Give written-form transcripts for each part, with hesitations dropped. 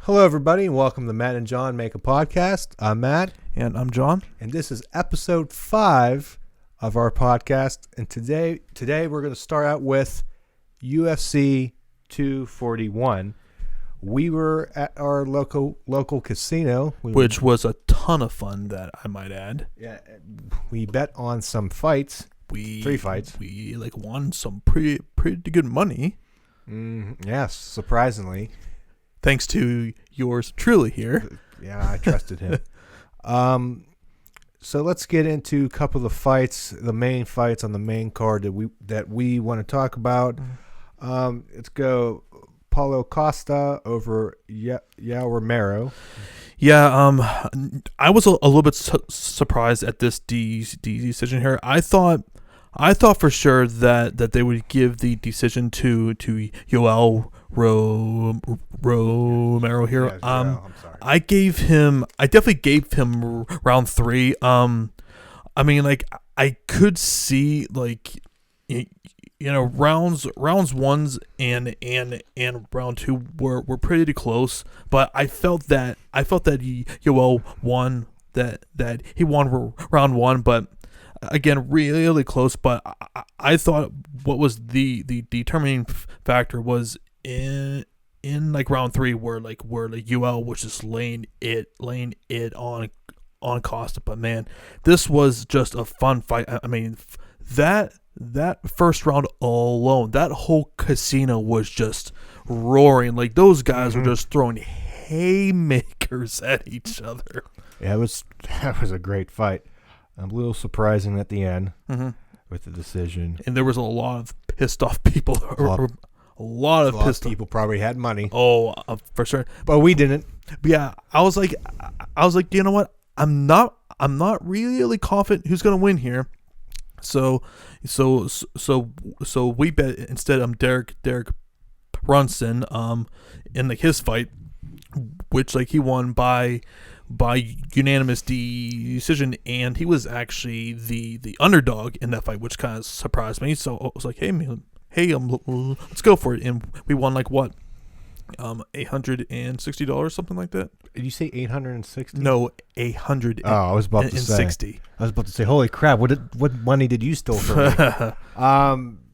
Hello, everybody, and welcome to Matt and John Make a Podcast. I'm Matt. And I'm John. And this is episode 5 of our podcast. And today we're going to start out with UFC 241. We were at our local casino. Which was a ton of fun, that I might add. Yeah, we bet on some fights. 3 fights. We won some pretty good money. Yes, surprisingly. Thanks to yours truly here. Yeah, I trusted him. So let's get into a couple of the fights, the main fights on the main card that we want to talk about. Let's go Paulo Costa over Yao Romero. Yeah, I was a little bit surprised at this decision here. I thought for sure that they would give the decision to Yoel Romero here. Yes, I'm sorry. I definitely gave him round 3. I could see rounds 1 and round 2 were pretty close, but I felt that Yoel won that he won round 1, but again, really close. But I thought what was the determining factor was in round 3 where Yoel was just laying it on Costa. But man, this was just a fun fight. I mean, that first round alone, that whole casino was just roaring. Those guys were just throwing haymakers at each other. Yeah, that was a great fight. A little surprising at the end with the decision. And there was a lot of pissed off people. A lot of pissed people probably had money. Oh, for sure. But we didn't. But yeah, I was like, you know what? I'm not really confident who's gonna win here. So we bet instead Derek Brunson in his fight, which he won by unanimous decision, and he was actually the underdog in that fight, which kind of surprised me. So I was like, hey man, let's go for it. And we won $860, something like that. Did you say 860? No, 800. Oh, I was about to say 60. I was about to say, holy crap! What money did you steal from me?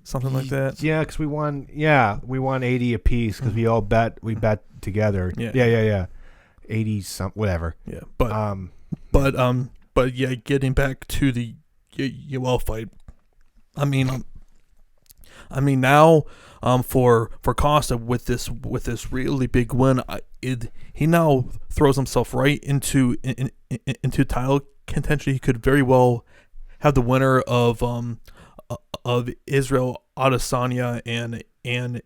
Something like that. Yeah, because we won 80 apiece because we bet together. Yeah. 80 something, whatever. Yeah, but yeah, getting back to the Yoel fight. I mean now for Costa with this really big win, he now throws himself right into title contention. He could very well have the winner of Israel Adesanya and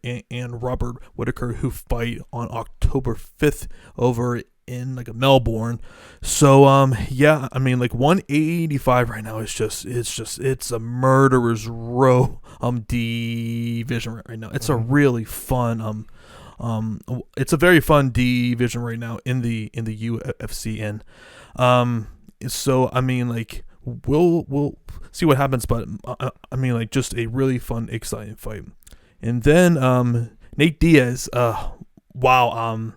Robert Whittaker, who fight on October 5th over in Melbourne. So 185 right now it's a murderer's row division right now. It's a really fun it's a very fun division right now in the UFC, and we'll see what happens, but just a really fun, exciting fight. And then Nate Diaz, wow,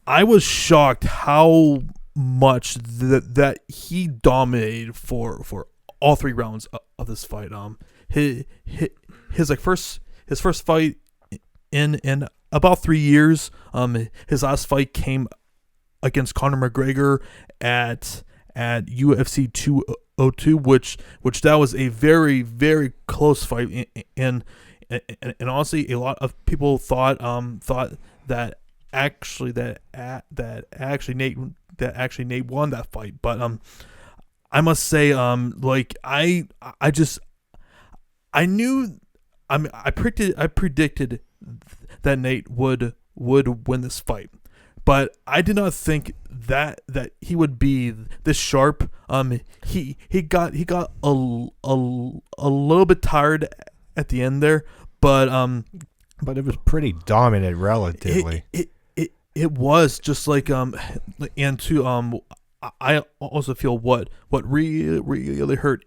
I was shocked how much that he dominated for all 3 rounds of this fight. His first fight in about 3 years. His last fight came against Conor McGregor at UFC 202, which that was a very, very close fight, and honestly, a lot of people thought that actually Nate won that fight. But I must say, I predicted that Nate would win this fight, but I did not think that he would be this sharp. He got a little bit tired at the end there, but it was pretty dominant relatively. It was just and to I also feel what really hurt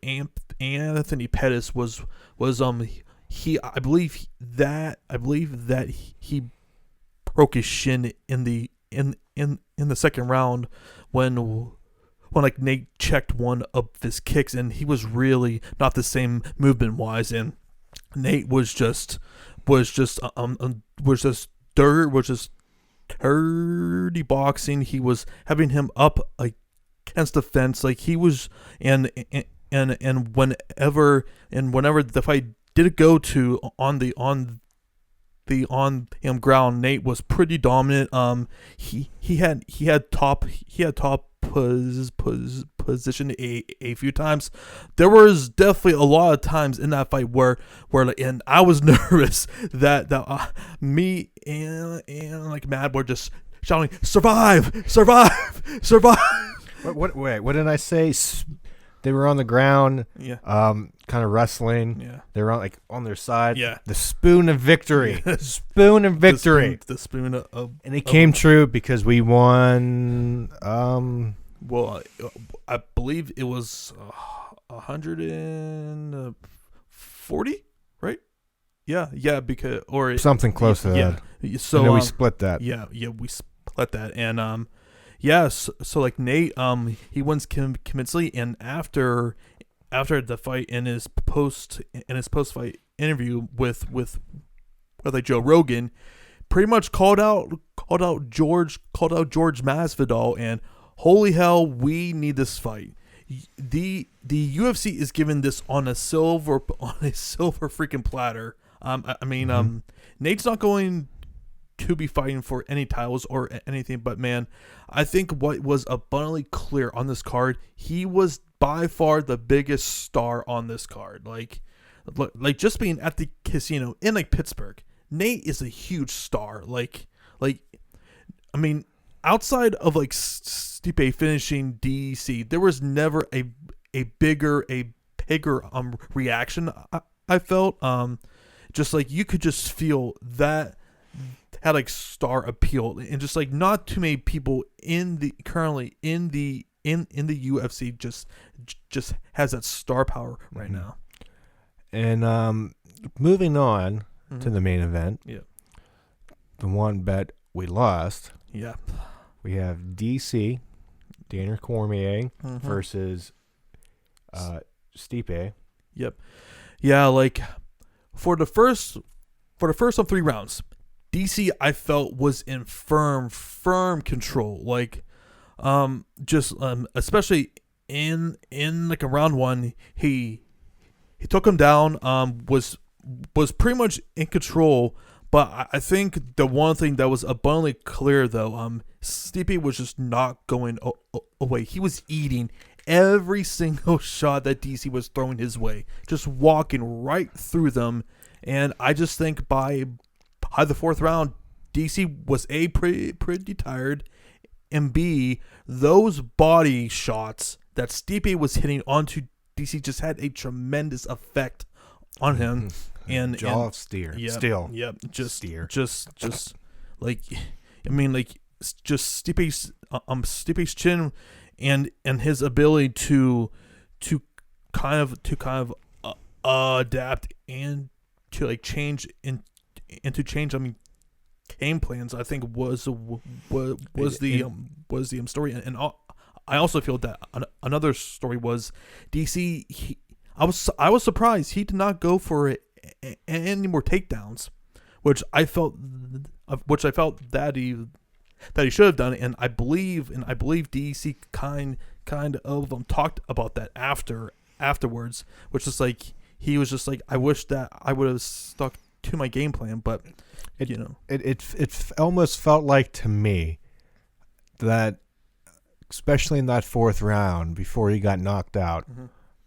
Anthony Pettis was I believe that he broke his shin in the the second round when like Nate checked one of his kicks, and he was really not the same movement wise, and Nate was just dirty boxing. He was having him up against the fence, like he was, and whenever the fight did go to on the ground, Nate was pretty dominant. He had top position a few times. There was definitely a lot of times in that fight where and I was nervous that me and like Mad were just shouting, "Survive! What did I say? They were on the ground, kind of wrestling. Yeah. They were on their side. Yeah. The spoon of victory. Spoon of victory. The spoon of and it came true because we won. Well, I believe it was 140, right? Yeah, because or something close to that. Yeah. So and then we split that. Yeah, we split that, and so like Nate, he wins convincingly, and after the fight in his post fight interview with like Joe Rogan, pretty much called out George Masvidal, and holy hell, we need this fight. The UFC is giving this on a silver freaking platter. Nate's not going to be fighting for any titles or anything, but man, I think what was abundantly clear on this card, he was by far the biggest star on this card. Like just being at the casino in like Pittsburgh, Nate is a huge star. Outside of like Stipe finishing DC, there was never a bigger reaction. I felt just like you could just feel that had like star appeal, and just like not too many people currently in the UFC just has that star power right now. And moving on to the main event, the one bet we lost. Yeah. We have DC, Daniel Cormier versus Stipe. Yep. Yeah, like for the first of 3 rounds, DC I felt was in firm control. Like especially in like a round 1, he took him down, was pretty much in control. But I think the one thing that was abundantly clear, though, Stipe was just not going away. He was eating every single shot that DC was throwing his way, just walking right through them. And I just think by the 4th round, DC was A, pretty tired, and B, those body shots that Stipe was hitting onto DC just had a tremendous effect on him. And jaw of steel. Yep. Just steer. Just like, just Stipe's chin and his ability to kind of adapt and to like change game plans, I think was the story. And I also feel that another story was DC. I was surprised he did not go for it any more takedowns, which I felt that he should have done, and I believe DC kind of talked about that afterwards, which is like he was just like, I wish that I would have stuck to my game plan, but it almost felt like to me that, especially in that 4th round before he got knocked out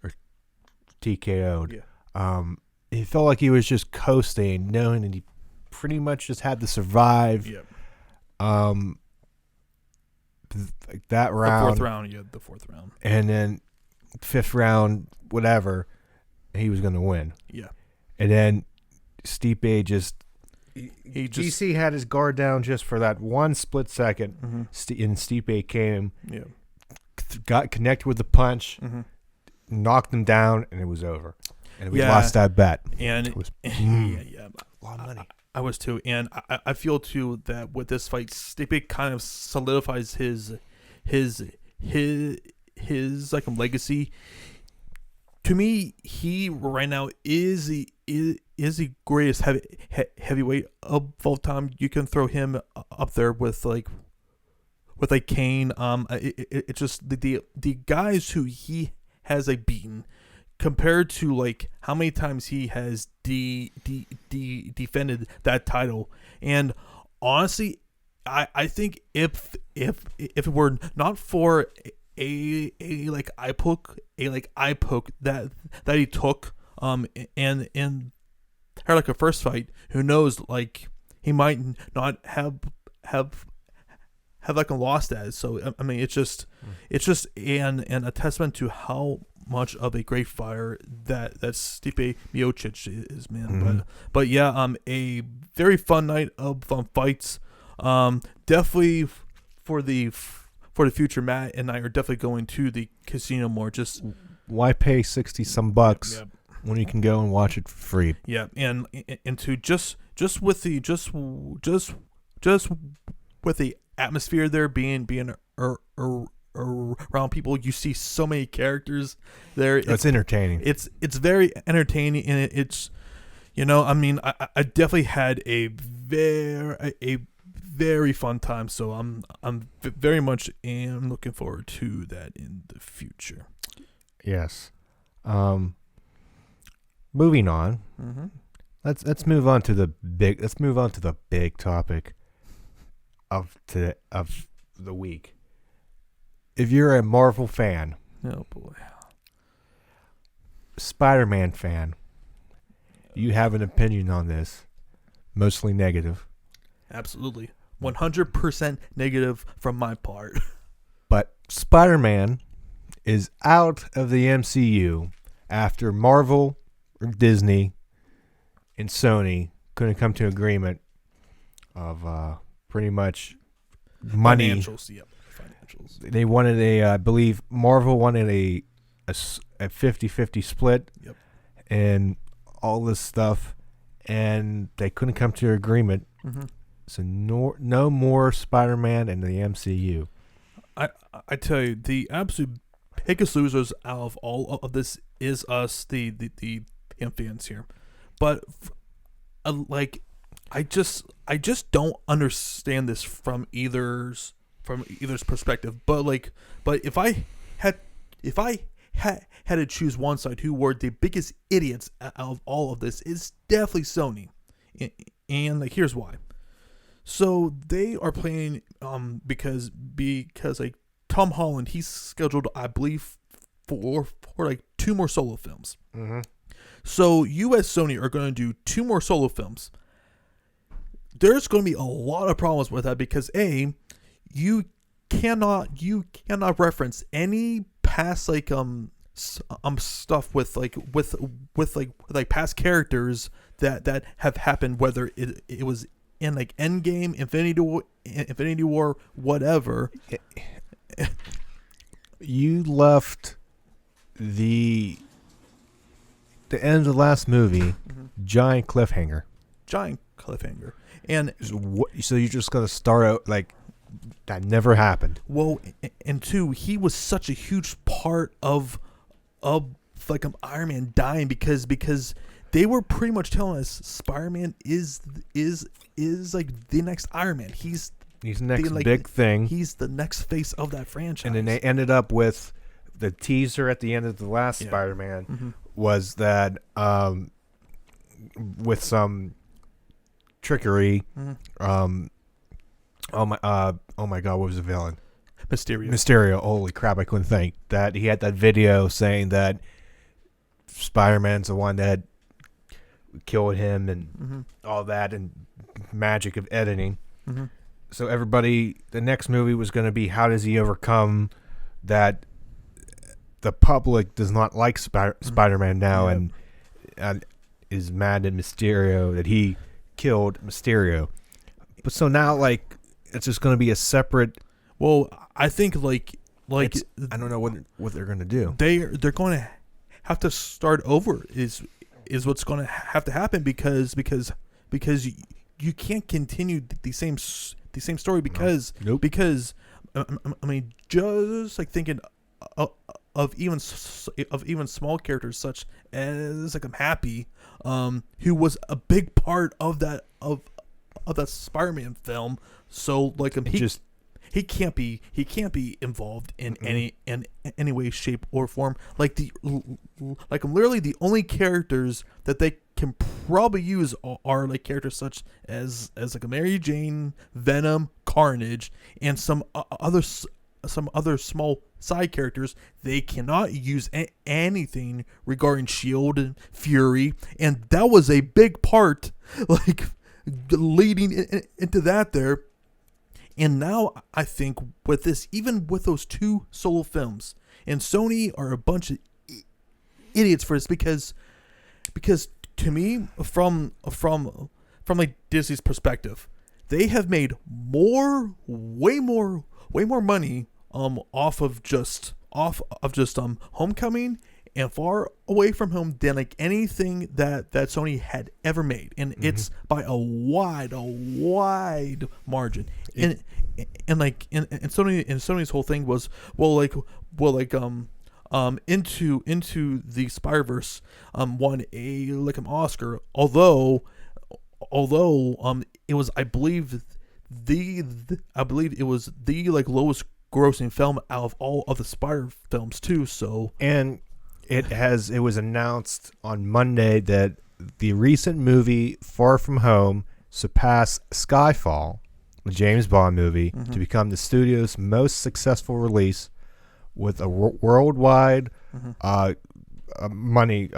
or TKO'd, it felt like he was just coasting, knowing that he pretty much just had to survive. That round, the fourth round, and then 5th round, whatever, he was going to win. Yeah, and then Stipe DC had his guard down just for that one split second, and Stipe came, got connected with the punch, knocked him down, and it was over. And we lost that bet. And it was a lot of money. I was too, and I feel too that with this fight, Stipe kind of solidifies his like legacy. To me, he right now is the greatest heavyweight of all time. You can throw him up there with Kane. It's just the guys who he has beaten compared to like how many times he has defended that title. And honestly, I think if it were not for a eye poke that he took and or like a first fight, who knows, like he might not have like a lost that. So I mean, it's just an a testament to how much of a great fighter that Stipe Miocic is, man. Mm-hmm. But yeah, a very fun night of fights. Definitely for the future, Matt and I are definitely going to the casino more. Just why pay $60 when you can go and watch it for free? Yeah, and to just with the atmosphere there, being around people, you see so many characters there. It's entertaining. It's very entertaining, and it's I mean, I definitely had a very fun time. So I'm very much am looking forward to that in the future. Yes. Moving on. Mm-hmm. Let's move on to the big topic of the week. If you're a Marvel fan, Oh boy, Spider-Man fan, you have an opinion on this, mostly negative. Absolutely, 100% negative from my part. But Spider-Man is out of the MCU after Marvel, or Disney, and Sony couldn't come to agreement of pretty much money. Financials, yep. Financials. They wanted I believe Marvel wanted a 50-50 split. Yep. And all this stuff, and they couldn't come to an agreement. Mm-hmm. So no more Spider-Man in the MCU. I tell you, the absolute biggest losers out of all of this is us, the fans here. But like, I just don't understand this from either's perspective. But if I had to choose one side, who were the biggest idiots out of all of this, is definitely Sony, and like here's why. So they are playing because like Tom Holland, he's scheduled, I believe, for like 2 more solo films. Mm-hmm. So you as Sony are going to do 2 more solo films. There's going to be a lot of problems with that because you cannot reference any past like stuff with past characters that have happened, whether it was in like Endgame, Infinity War, whatever. You left the end of the last movie, giant cliffhanger. And so you're just gonna start out like that never happened. Well, and 2, he was such a huge part of like Iron Man dying because they were pretty much telling us Spider-Man is like the next Iron Man. He's the next big thing. He's the next face of that franchise. And then they ended up with the teaser at the end of the last Spider-Man was that with some trickery. Oh my God, what was the villain? Mysterio. Holy crap, I couldn't think. That he had that video saying that Spider-Man's the one that killed him and all that, and magic of editing. Mm-hmm. So the next movie was going to be, how does he overcome that the public does not like Spider-Man now and is mad at Mysterio that he killed Mysterio. But so now, like, it's just going to be a separate. Well, I think like I don't know what they're going to do. They're going to have to start over. Is what's going to have to happen because you can't continue the same story because Nope. because I mean, just like thinking of even small characters such as like I'm Happy, who was a big part of that Spider-Man film. So like he can't be involved in any way, shape, or form. Like I'm literally the only characters that they can probably use are like characters such as like a Mary Jane, Venom, Carnage, and some other small side characters. They cannot use anything regarding Shield and Fury, and that was a big part, like leading into that there. And now I think with this, even with those 2 solo films, and Sony are a bunch of idiots for this because to me, from like Disney's perspective, they have made way more money off of just Homecoming and Far Away From Home than like anything that Sony had ever made, and it's by a wide margin. And Sony's whole thing was into the Spider-Verse won an Oscar, although it was I believe it was the like lowest grossing film out of all of the Spider films too. So And it was announced on Monday that the recent movie Far From Home surpassed Skyfall, the James Bond movie, to become the studio's most successful release with a worldwide money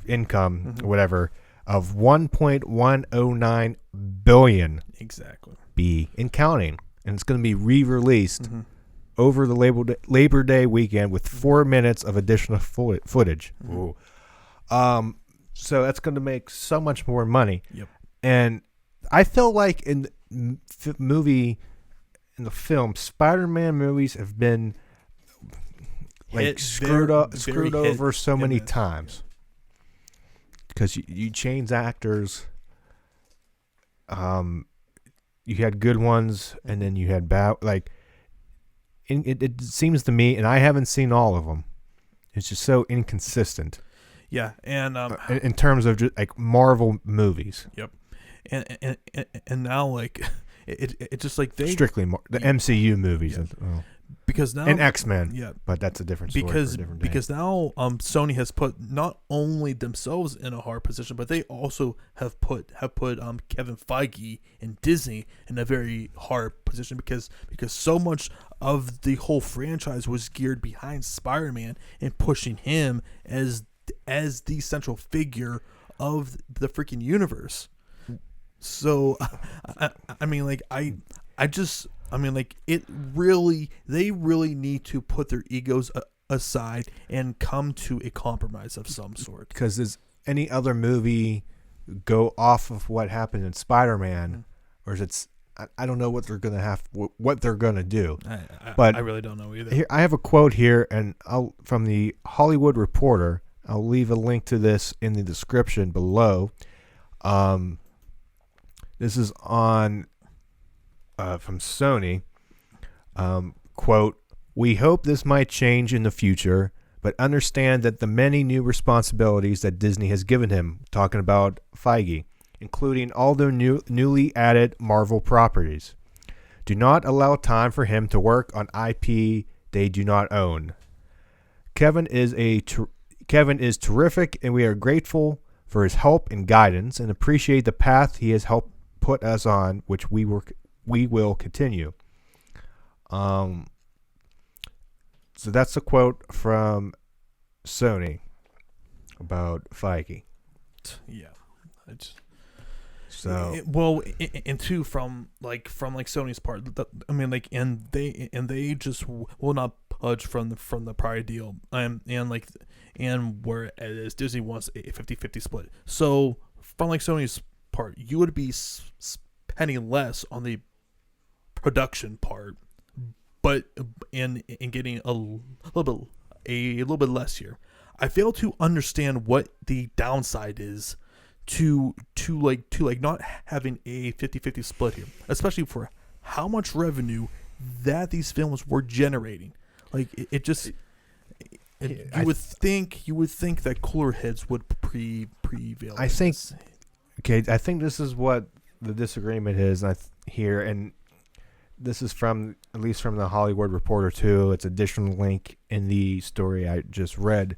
income, whatever, of 1.109 billion. exactly. And counting. And it's going to be re-released over the Labor Day weekend with 4 minutes of additional footage. Ooh. So that's going to make so much more money. Yep. And I felt like in the film, Spider-Man movies have been like screwed over so many times because you change actors. You had good ones, and then you had bad. Like, it seems to me, and I haven't seen all of them. It's just so inconsistent. Yeah, and in terms of just like Marvel movies. Yep, and now like it just like they strictly the MCU movies. Yeah. Because now and X-Men. Yeah, but that's a different story for a different day. Because now Sony has put not only themselves in a hard position, but they also have put Kevin Feige and Disney in a very hard position because so much of the whole franchise was geared behind Spider-Man and pushing him as the central figure of the freaking universe. So I mean like they really need to put their egos aside and come to a compromise of some sort. Because does any other movie go off of what happened in Spider-Man, or is it? I don't know what they're gonna do. But I really don't know either. Here, I have a quote here, and from the Hollywood Reporter. I'll leave a link to this in the description below. This is on. From Sony, quote, "We hope this might change in the future, but understand that the many new responsibilities that Disney has given him," talking about Feige, "including all the newly added Marvel properties, do not allow time for him to work on IP they do not own. Kevin is terrific, and we are grateful for his help and guidance and appreciate the path he has helped put us on, which we will continue." So that's a quote from Sony about Feige. Yeah. So and two from Sony's part. I mean, like, and they just will not budge from the prior deal. And whereas Disney wants a 50-50 split. So from like Sony's part, you would be spending less on the production part, but in getting a little bit less here. I fail to understand what the downside is to not having a 50-50 split here, especially for how much revenue that these films were generating. Like it just you would think that cooler heads would prevail. I think this is what the disagreement is here, and this is at least from the Hollywood Reporter too. It's additional link in the story I just read.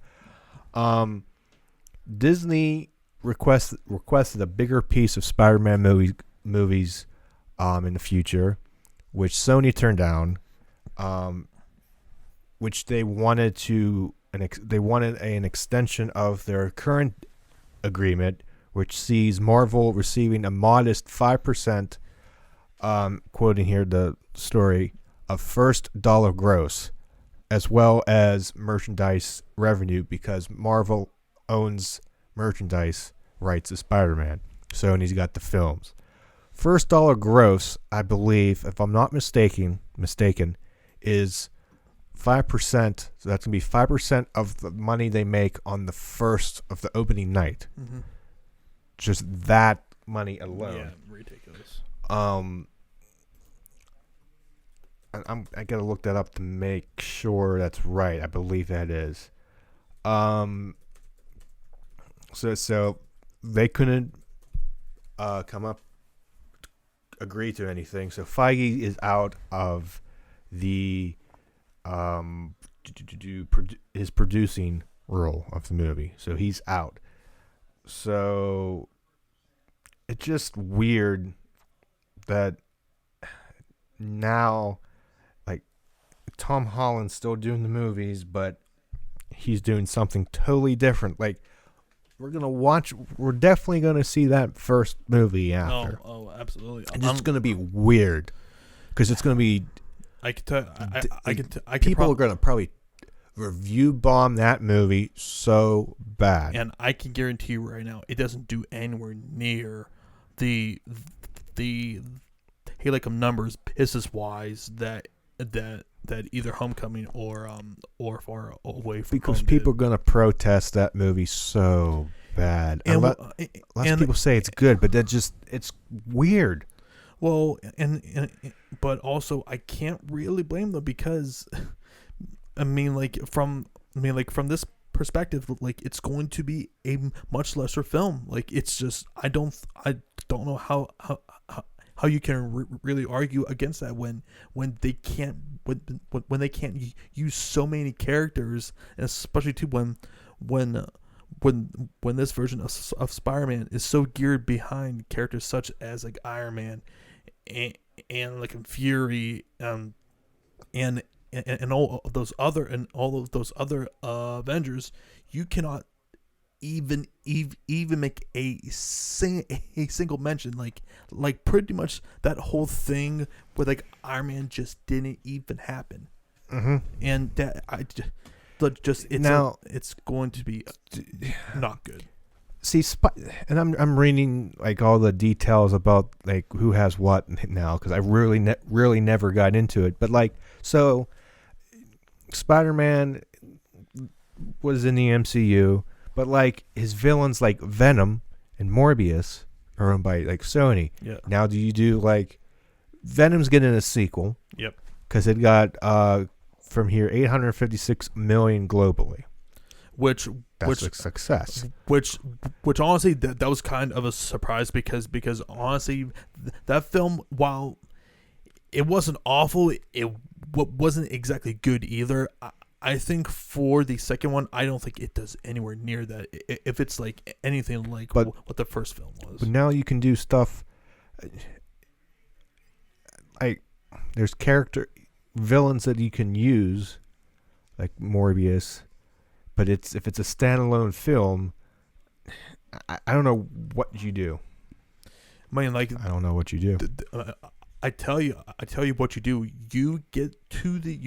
Disney requested a bigger piece of Spider-Man movies in the future, which Sony turned down. Which they wanted an extension of their current agreement, which sees Marvel receiving a modest 5%, quoting here the story, of first dollar gross, as well as merchandise revenue, because Marvel owns merchandise rights to Spider-Man. Sony's got the films. First dollar gross, I believe, if I'm not mistaken, is 5%. So that's gonna be 5% of the money they make on the first of the opening night. Mm-hmm. Just that money alone. Yeah, ridiculous. I gotta look that up to make sure that's right. I believe that is. So they couldn't agree to anything. So Feige is out of the his producing role of the movie. So he's out. So it's just weird that now, like, Tom Holland's still doing the movies, but he's doing something totally different. Like, we're definitely gonna see that first movie after. Oh, absolutely. And it's gonna be weird because it's gonna be. People are gonna probably review bomb that movie so bad, and I can guarantee you right now, it doesn't do anywhere near the numbers business wise that either Homecoming or Far Away From because Home people did. are gonna protest that movie so bad. And lots of people say it's good, but it's weird. Well, but also I can't really blame them because from this perspective, like, it's going to be a much lesser film. Like, it's just I don't know how you can really argue against that when they can't use so many characters, and especially too when this version of Spider-Man is so geared behind characters such as like Iron Man and like Fury and all of those other Avengers. You cannot even make a single mention, like pretty much that whole thing where like Iron Man just didn't even happen. Mm-hmm. And that it's going to be not good. See, and I'm reading like all the details about like who has what now, because I really never got into it. But like, so Spider-Man was in the MCU, but like his villains like Venom and Morbius are owned by like Sony. Yeah. Now do you do like Venom's getting a sequel? Yep. Because it got from here 856 million globally. Which a success. Which honestly that was kind of a surprise because honestly that film, while it wasn't awful, it wasn't exactly good either. I think for the second one, I don't think it does anywhere near that. If it's like anything like what the first film was. But now you can do stuff. There's character villains that you can use, like Morbius. But if it's a standalone film, I don't know what you do. I mean, like, I don't know what you do. I tell you what you do. You get to the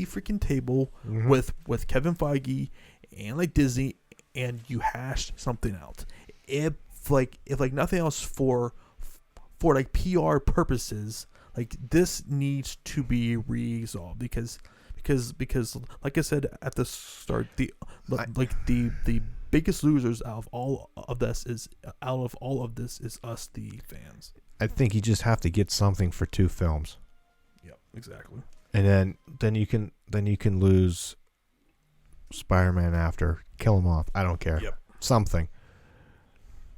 freaking table mm-hmm. with Kevin Feige and like Disney, and you hash something out. If nothing else, for like PR purposes, like this needs to be resolved because like I said at the start, the biggest losers out of all of this is us, the fans. I think you just have to get something for 2 films. Yep, exactly. And then you can lose Spider-Man after, kill him off. I don't care. Yep. Something.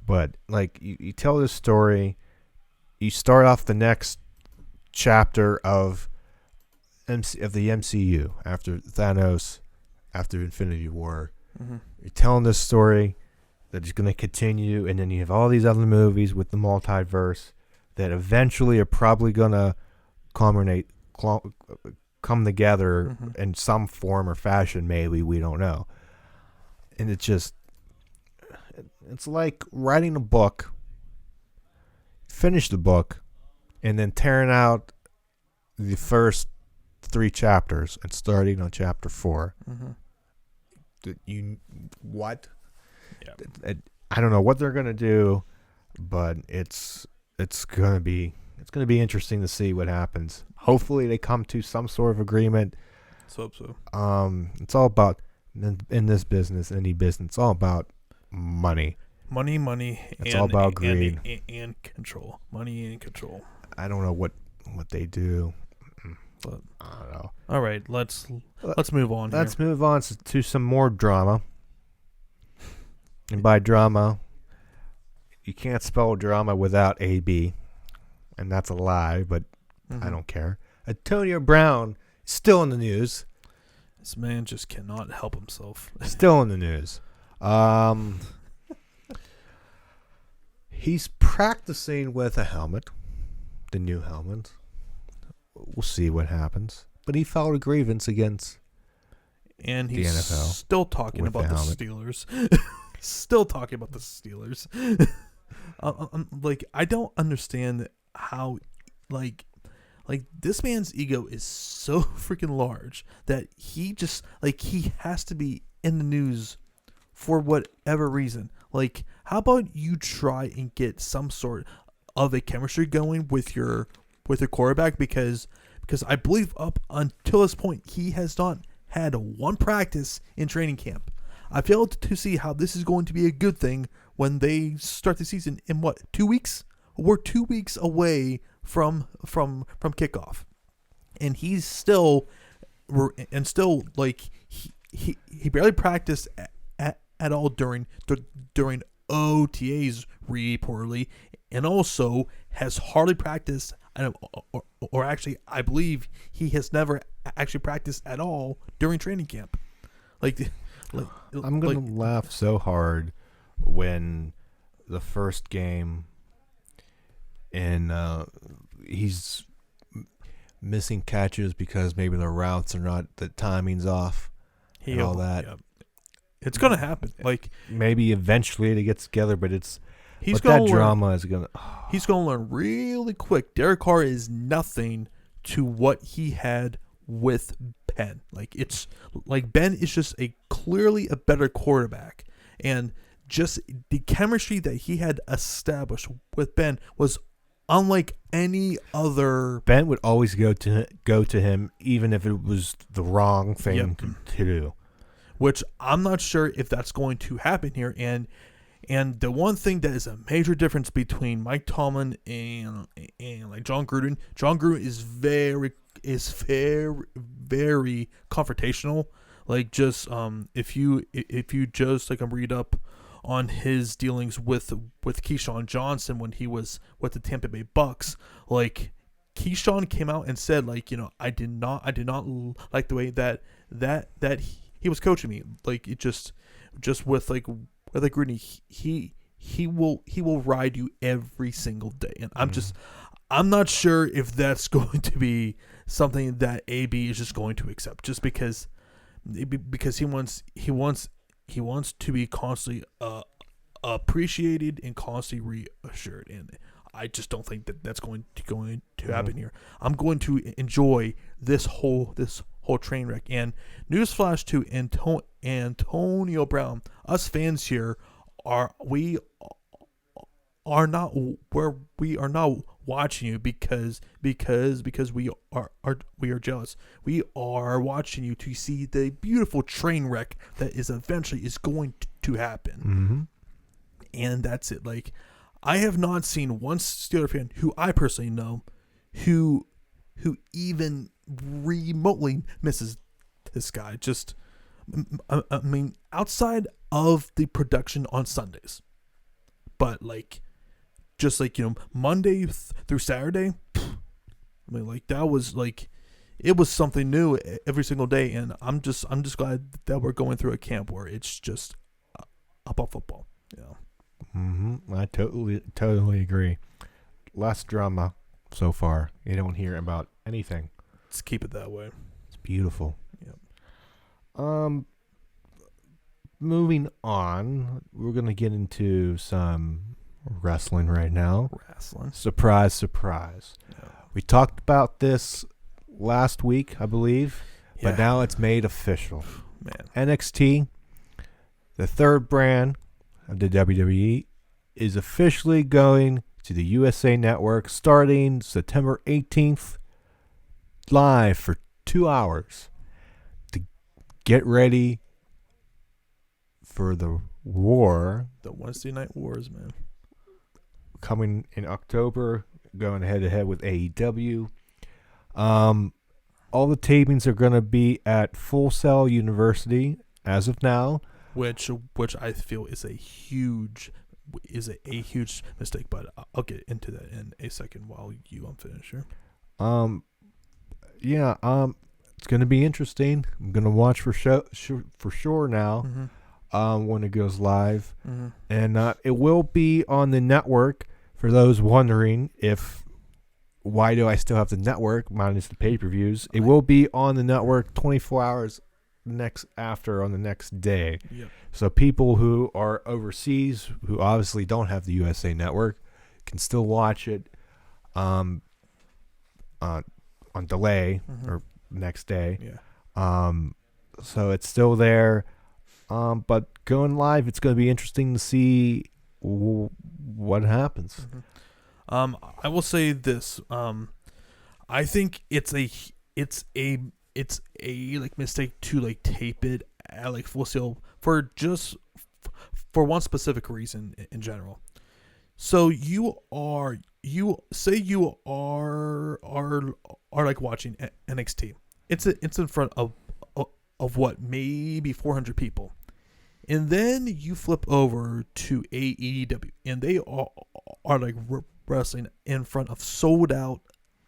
But like you tell this story, you start off the next chapter of the MCU after Thanos, after Infinity War. Mm-hmm. You're telling this story that is going to continue, and then you have all these other movies with the multiverse that eventually are probably going to come together in some form or fashion. Maybe, we don't know. And it's like writing a book, finish the book, and then tearing out the first 3 chapters and starting on chapter 4. What? Yeah. I don't know what they're gonna do, but it's gonna be interesting to see what happens. Hopefully, they come to some sort of agreement. Let's hope so. It's all about, in this business, any business, it's all about money. Money. It's all about greed and control. Money and control. I don't know what they do. But I don't know. All right, let's move on. Let's move on to some more drama. And by drama, you can't spell drama without AB, and that's a lie, but I don't care. Antonio Brown is still in the news. This man just cannot help himself. Still in the news. He's practicing with a helmet, the new helmet. We'll see what happens. But he filed a grievance against and the he's NFL still talking with about the Steelers. Still talking about the Steelers. Like, I don't understand how, like this man's ego is so freaking large that he just, like, he has to be in the news for whatever reason. Like, how about you try and get some sort of a chemistry going with your quarterback, because I believe up until this point he has not had 1 practice in training camp. I failed to see how this is going to be a good thing when they start the season in 2 weeks? We're 2 weeks away from kickoff, and he's still like he barely practiced at all during OTAs reportedly, and also has hardly practiced, or actually I believe he has never actually practiced at all during training camp. I'm gonna laugh so hard when the first game and he's missing catches because maybe the routes are not, the timing's off, and all that. Yeah. It's gonna happen. Like, maybe eventually they get together, but he's gonna that drama is gonna. He's gonna learn really quick. Derek Carr is nothing to what he had with Ben. Like, it's like Ben is just clearly a better quarterback, and just the chemistry that he had established with Ben was unlike any other. Ben would always go to him, even if it was the wrong thing to do. Which I'm not sure if that's going to happen here. And the one thing that is a major difference between Mike Tomlin and like John Gruden is very confrontational. Like, just if you just like read up on his dealings with Keyshawn Johnson when he was with the Tampa Bay Bucks, like, Keyshawn came out and said, like, I did not like the way that he was coaching me. Like, it just with Gruden, he will ride you every single day, and I'm not sure if that's going to be something that AB is just going to accept, just because he wants to be constantly appreciated and constantly reassured, and I just don't think that that's going to happen here. I'm going to enjoy this whole train wreck. And newsflash to Antonio Brown, us fans here are not watching you because we are jealous. We are watching you to see the beautiful train wreck that is eventually going to happen. Mm-hmm. And that's it. Like, I have not seen one Steelers fan who I personally know who even remotely misses this guy. Just, I mean, outside of the production on Sundays, but like, just like, Monday through Saturday, I mean, like, that was like, it was something new every single day, and I'm just glad that we're going through a camp where it's just about football. Mm-hmm. I totally agree. Less drama so far. You don't hear about anything. Let's keep it that way. It's beautiful. Yep. Moving on, we're gonna get into some wrestling right now. Wrestling. Surprise, surprise. Yeah. We talked about this last week, I believe, Yeah. but now it's made official. Man. NXT, the third brand of the WWE, is officially going to the USA Network starting September 18th, live for 2 hours to get ready for the war. The Wednesday Night Wars, man. Coming in October, going head to head with AEW. All the tapings are going to be at Full Sail University as of now, Which I feel is a huge mistake, but I'll get into that in a second while you finish here. It's going to be interesting. I'm going to watch for sure now. Mm-hmm. When it goes live, Mm-hmm. and it will be on the network. For those wondering why do I still have the network minus the pay-per-views, it will be on the network 24 hours on the next day. Yep. So people who are overseas, who obviously don't have the USA Network, can still watch it on delay or next day. Yeah. So it's still there. But going live, it's going to be interesting to see what happens. Mm-hmm. I will say this. I think it's a like mistake to like tape it at like Full Sail for one specific reason in general. So you are like watching NXT. It's in front of what, maybe 400 people. And then you flip over to AEW, and they are like wrestling in front of sold out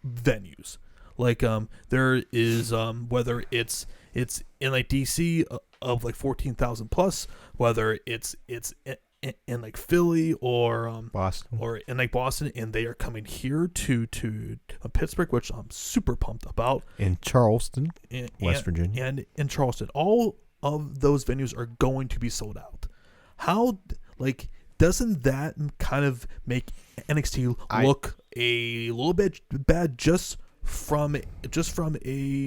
venues. Like there is whether it's in like DC of like 14,000 plus, whether it's in like Philly or Boston, or in like Boston, and they are coming here to Pittsburgh, which I'm super pumped about. In Charleston, West Virginia, and in Charleston, all of those venues are going to be sold out. How, like, doesn't that kind of make NXT look a little bit bad just from a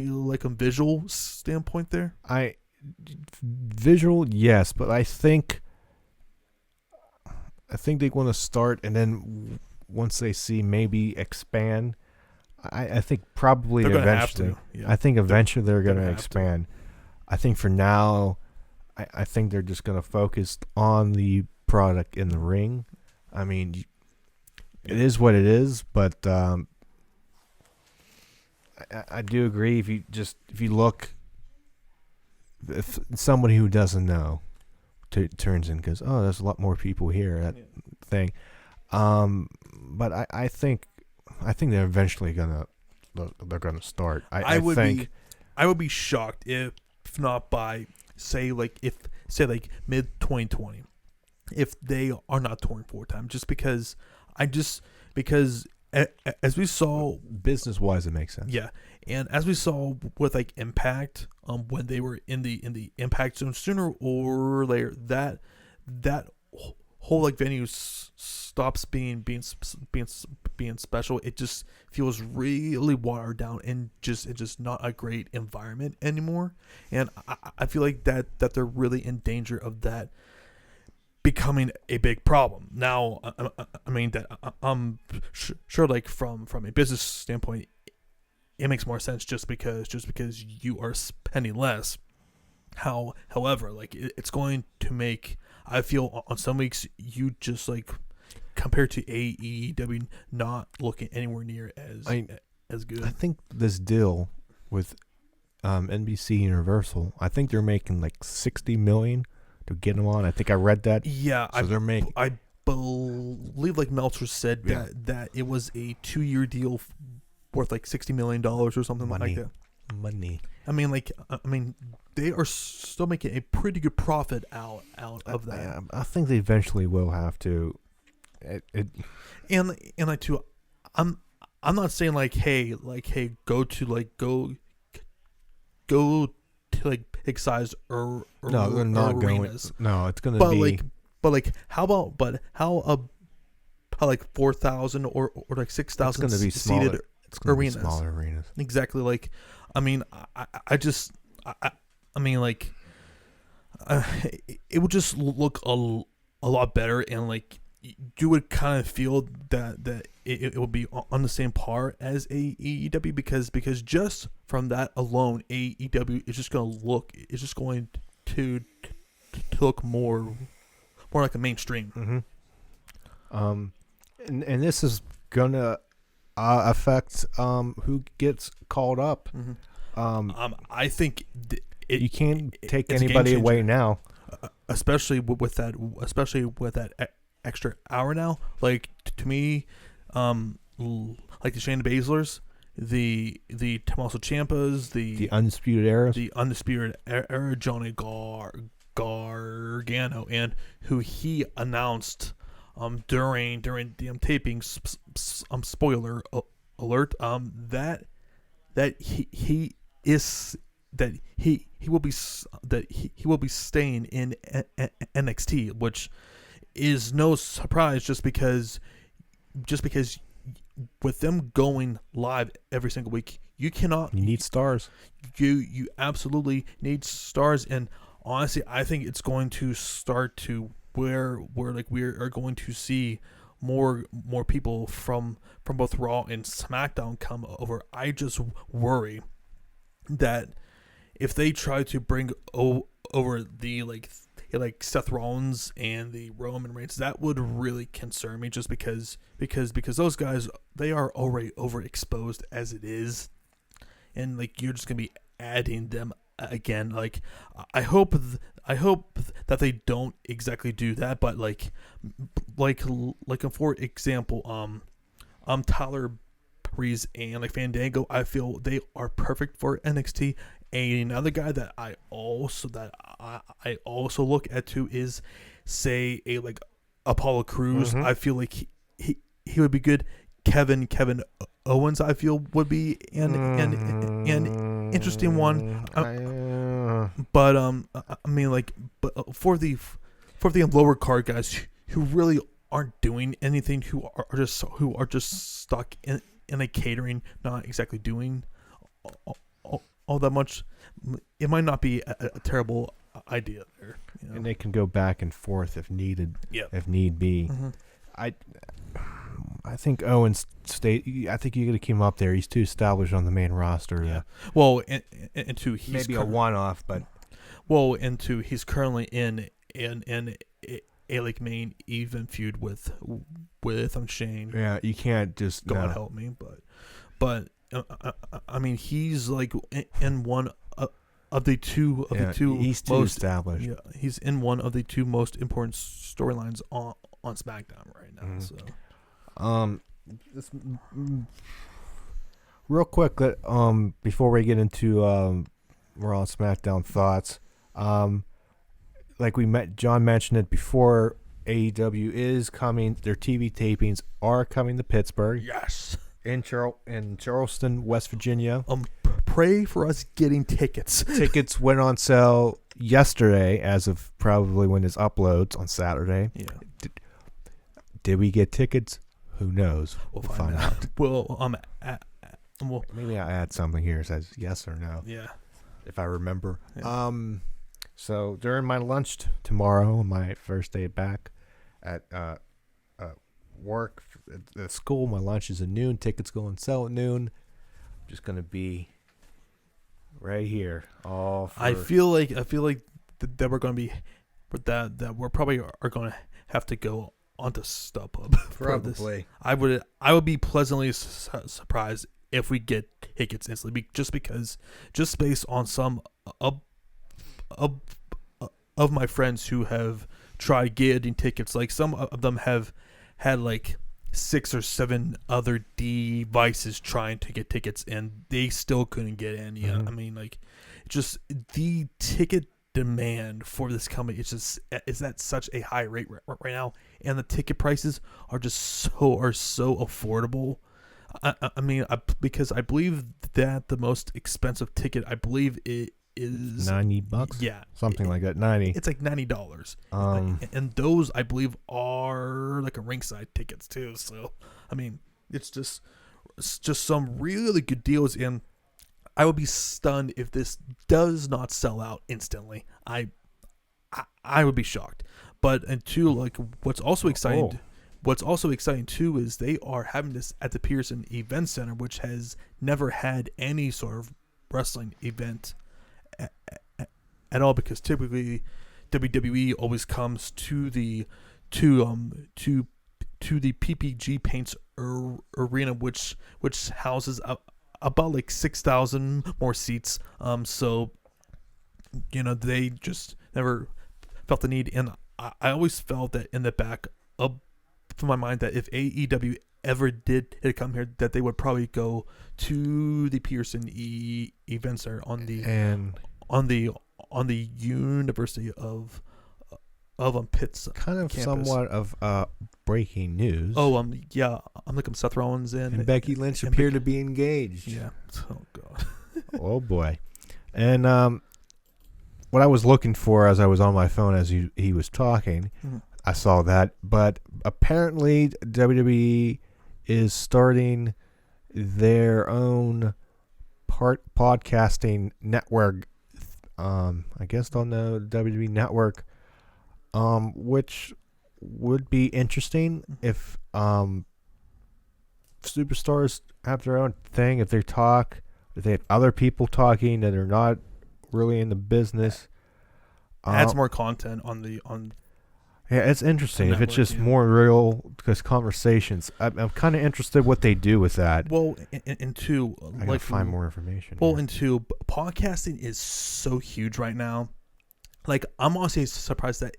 like a visual standpoint there? Visual, yes, but I think they want to start, and then once they see maybe expand, I think probably they're eventually. Have to. Yeah. I think eventually they're going to expand. To. I think for now, I think they're just going to focus on the product in the ring. I mean, it is what it is, but I do agree. If you look, if somebody who doesn't know turns in because there's a lot more people here, that thing. But I think they're eventually gonna start. I would be shocked if not by say like mid 2020 if they are not touring full time, just because as we saw business wise it makes sense. Yeah, and as we saw with like Impact, when they were in the Impact Zone, sooner or later that whole like venue stops being special. It just feels really watered down and it's just not a great environment anymore. And I feel like that they're really in danger of that becoming a big problem. Now, I mean that I'm sure like from a business standpoint, it makes more sense just because you are spending less. However, like it's going to make I feel on some weeks you just like compared to AEW not looking anywhere near as good. I think this deal with NBC Universal, I think they're making like $60 million to get them on. I think I read that. Yeah, so they're making. I believe like Meltzer said that it was a 2-year deal worth like $60 million or something like that. Money. I mean, they are still making a pretty good profit out of that. I think they eventually will have to. And like too, I'm not saying like hey go to like excised or no, they're not arenas. going. No, it's gonna be. But how like 4,000 or like 6,000 it's gonna be smaller. seated It's gonna arenas. be smaller arenas. Exactly. Like, I mean, I mean, like, it would just look a lot better, and like you would kind of feel that it would be on the same par as AEW because just from that alone, AEW is just going to look more like a mainstream. Mm-hmm. And this is gonna affect who gets called up. Mm-hmm. I think you can't take anybody away now, especially with that extra hour now. Like to me, like the Shayna Baszlers, the Tommaso Ciampas, the Undisputed Era, Johnny Gargano, and who he announced during the taping. Spoiler alert. That he will be staying in NXT, which is no surprise just because with them going live every single week, you need stars. You absolutely need stars, and honestly, I think it's going to start to where like we are going to see more people from both Raw and SmackDown come over. I just worry that if they try to bring over the like Seth Rollins and the Roman Reigns, that would really concern me, just because those guys, they are already overexposed as it is, and like you're just gonna be adding them again. Like I hope that they don't exactly do that, but like for example, Tyler Breeze and like Fandango, I feel they are perfect for NXT. And another guy that I also look at too is, say, a like Apollo Crews. Mm-hmm. I feel like he would be good. Kevin Owens, I feel, would be an interesting one. But I mean, like, but for the lower card guys who really aren't doing anything, who are just stuck in a catering, not exactly doing all that much, it might not be a terrible idea there. You know? And they can go back and forth if needed. Yep. If need be. Mm-hmm. I think Owens I think you got to keep him up there. He's too established on the main roster. Yeah. Well, and two, he's maybe a one-off, but and two, he's currently in a like main even feud with Shane. Yeah, you can't just God help me, but I mean, he's like in one of the two he's too established. Yeah, he's in one of the two most important storylines on SmackDown right now. Mm-hmm. So, real quick, before we get into Raw and SmackDown thoughts, like John mentioned it before, AEW is coming. Their TV tapings are coming to Pittsburgh. Yes. In Charleston, West Virginia. Pray for us getting tickets. Tickets went on sale yesterday, as of probably when this uploads on Saturday. Yeah. Did we get tickets? Who knows? We'll find out. Well, maybe I'll add something here that says yes or no. Yeah. If I remember. Yeah. So during my lunch tomorrow, my first day back at work, at school, my lunch is at noon. Tickets go on sale at noon. I'm just gonna be right here. I feel like that we're gonna but that we're probably are going to have to go onto StubHub. Probably. I would be pleasantly surprised if we get tickets instantly, just based on some of my friends who have tried getting tickets. Like some of them have had like 6 or 7 other devices trying to get tickets, and they still couldn't get in. Yeah, I mean, like, just the ticket demand for this company is at such a high rate right now, and the ticket prices are just so affordable. I mean, because I believe that the most expensive ticket, I believe it is $90. Yeah, something like that. 90. It's like $90. And those I believe are like a ringside tickets too. So I mean, it's just some really good deals, and I would be stunned if this does not sell out instantly. I would be shocked. But and two, like what's also exciting too is they are having this at the Pearson Event Center, which has never had any sort of wrestling event at all, because typically WWE always comes to the PPG Paints arena, which houses about like 6,000 more seats. So they just never felt the need, and I always felt that in the back of my mind that if AEW ever did come here, that they would probably go to the Pearson Event Center on the University of Pitt's kind of campus. Somewhat of breaking news. Yeah, I'm looking Seth Rollins and Becky Lynch appear to be engaged. Yeah. Oh god. Oh boy. And what I was looking for as I was on my phone as he was talking, I saw that, but apparently WWE is starting their own podcasting network, I guess on the WWE network, which would be interesting if superstars have their own thing, if they have other people talking that are not really in the business. Adds more content on yeah, it's interesting if it's just yeah. more real, because conversations. I'm kind of interested what they do with that. Well, and two, I gotta find more information. Well, and two, podcasting is so huge right now. Like, I'm honestly surprised that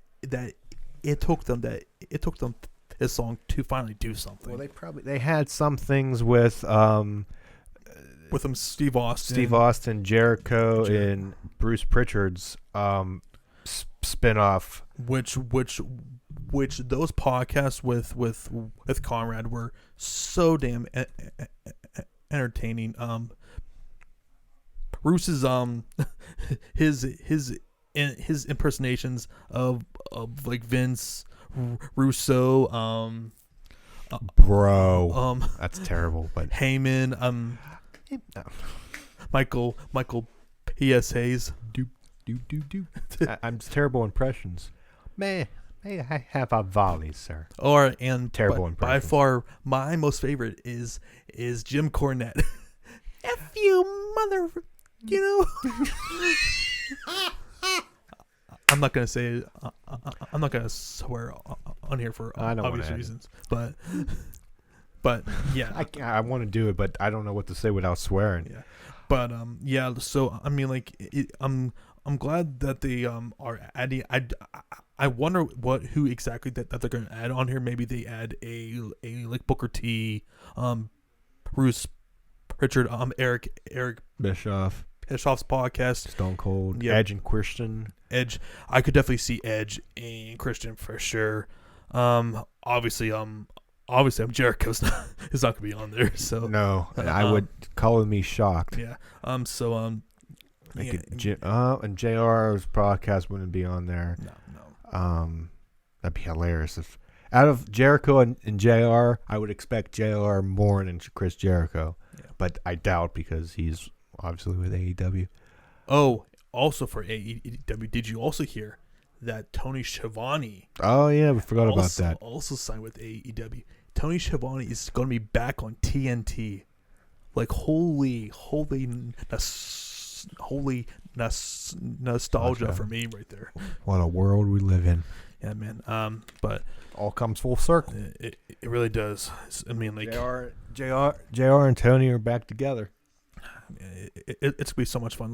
it took them this long to finally do something. Well, they had some things with them, Steve Austin, Jericho, and Bruce Pritchard's spinoff, which those podcasts with Conrad were so damn entertaining. Bruce's his impersonations of like Vince, Russo, bro, that's terrible. But Heyman, Michael PSAs. Do. I'm terrible impressions. May I have a volley, sir? Terrible impressions. By far, my most favorite is Jim Cornette. F you, mother. I'm not gonna say it. I'm not gonna swear on here for obvious reasons. But yeah, I want to do it, but I don't know what to say without swearing. Yeah, but yeah. So I mean, like, I'm glad that they are adding. I wonder who exactly that they're going to add on here. Maybe they add a like Booker T, Bruce Pritchard, Eric Bischoff's podcast, Stone Cold, yep. Edge and Christian. Edge, I could definitely see Edge and Christian for sure. Obviously, Jericho's is not going to be on there. So no, I would call me shocked. Yeah. And JR's podcast wouldn't be on there. No. That'd be hilarious. If out of Jericho and JR, I would expect JR more than Chris Jericho. Yeah. But I doubt, because he's obviously with AEW. Oh, also for AEW, did you also hear that Tony Schiavone? Oh yeah, we forgot about that. Also signed with AEW. Tony Schiavone is going to be back on TNT. Like, holy nostalgia for me right there. What a world we live in. Yeah, man. But all comes full circle. It really does. I mean, like JR and Tony are back together. It's gonna be so much fun.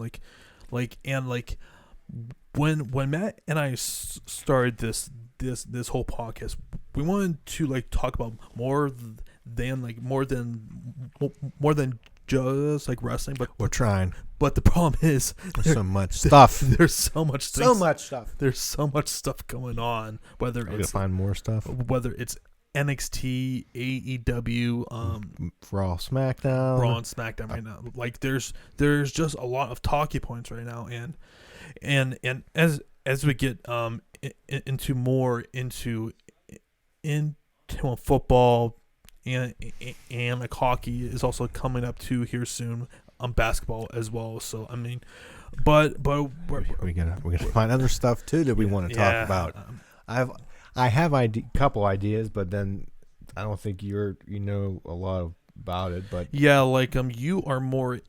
When Matt and I started this whole podcast, we wanted to like talk about more than just like wrestling, but we're trying. But the problem is there's so much stuff. There's so much stuff. There's so much stuff going on. Whether we're it's gonna find more stuff. Whether it's NXT, AEW, Raw, SmackDown, and SmackDown right now. Like there's just a lot of talking points right now, and as we get into more into football and like hockey is also coming up too here soon. Basketball as well. So I mean, but we're gonna find other stuff too that we want to talk about. I have couple ideas, but then I don't think you know a lot about it. But yeah, like you are more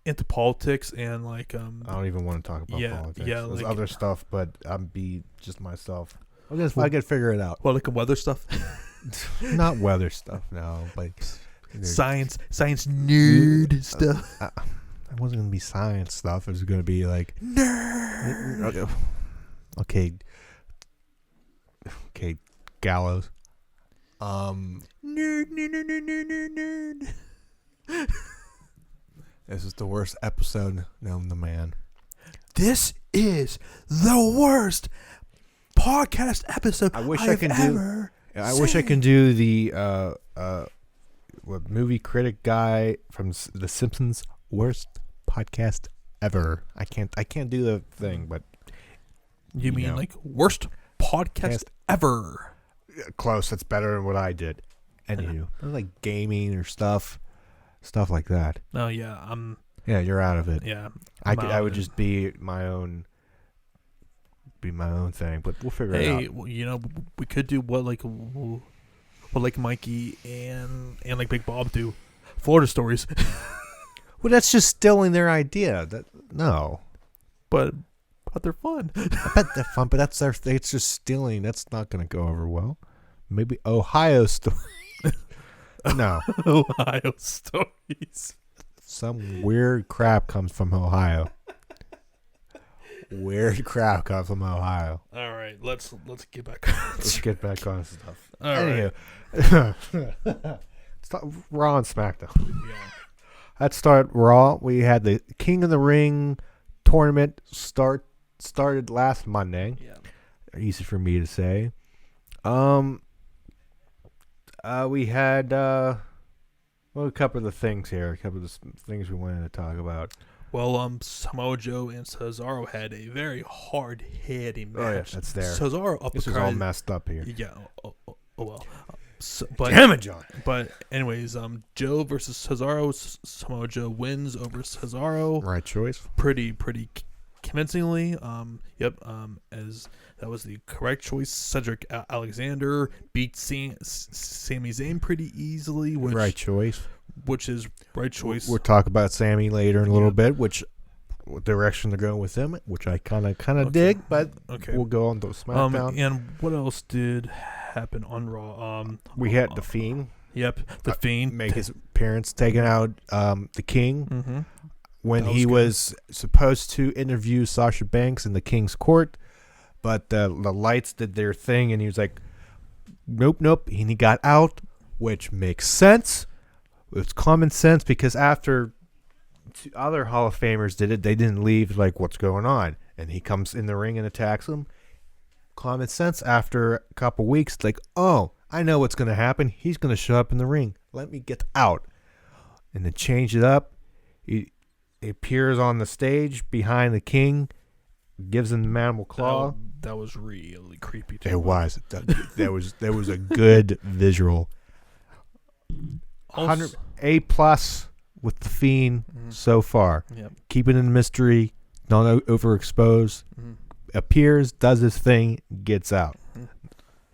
into politics and like I don't even want to talk about politics. Yeah, there's like, other stuff, but I'm be just myself. I could figure it out. Well, like weather stuff. Not weather stuff, no. Like science nerd stuff. It wasn't gonna be science stuff. It was gonna be like nerd. Okay, Gallows. Nerd. This is the worst episode known to man. This is the worst podcast episode I wish I can do the movie critic guy from The Simpsons, worst podcast ever. I can't do the thing, but you mean like worst podcast ever? Close. That's better than what I did. Anywho, like gaming or stuff like that. Oh yeah, yeah, you're out of it. Yeah, I would just be my own thing, but we'll figure it out. Hey, well, we could do what Mikey and like Big Bob do, Florida stories. Well, that's just stealing their idea. No, but they're fun. I bet they're fun, but that's their thing. It's just stealing. That's not going to go over well. Maybe Ohio story. No, Ohio stories. Some weird crap comes from Ohio. Weird crap comes from Ohio. All right, let's get back. Let's get back on stuff. All right. Raw and SmackDown. Yeah. Let's start Raw. We had the King of the Ring tournament started last Monday. Yeah. Easy for me to say. We had a couple of the things here. A couple of the things we wanted to talk about. Well, Samoa Joe and Cesaro had a very hard-hitting match. Oh, yeah, that's there. Cesaro this is all messed up here. Yeah. Oh well. Damn it, John. But anyways, Joe versus Cesaro. Samoa Joe wins over Cesaro. Right choice. Pretty convincingly. As that was the correct choice. Cedric Alexander beat Sami Zayn pretty easily. Right choice. Which is right choice. We'll talk about Sammy later in a little bit, what direction they're going with him, which I kind of dig, but we'll go on to SmackDown. And what else did happen on Raw? We had The Fiend. Yep, The Fiend. Make his appearance, taking out the King. Mm-hmm. When he was supposed to interview Sasha Banks in the King's court, but the lights did their thing, and he was like, nope, and he got out, which makes sense. It's common sense, because after two other Hall of Famers did it, they didn't leave like, what's going on? And he comes in the ring and attacks them. Common sense, after a couple weeks, like, oh, I know what's going to happen. He's going to show up in the ring. Let me get out. And then change it up. He appears on the stage behind the King, gives him the mandible claw. That was really creepy too. It was. There was a good visual. 100 A+ with The Fiend so far. Yep. Keeping it a mystery, don't overexpose. Mm-hmm. Appears, does his thing, gets out. Mm-hmm.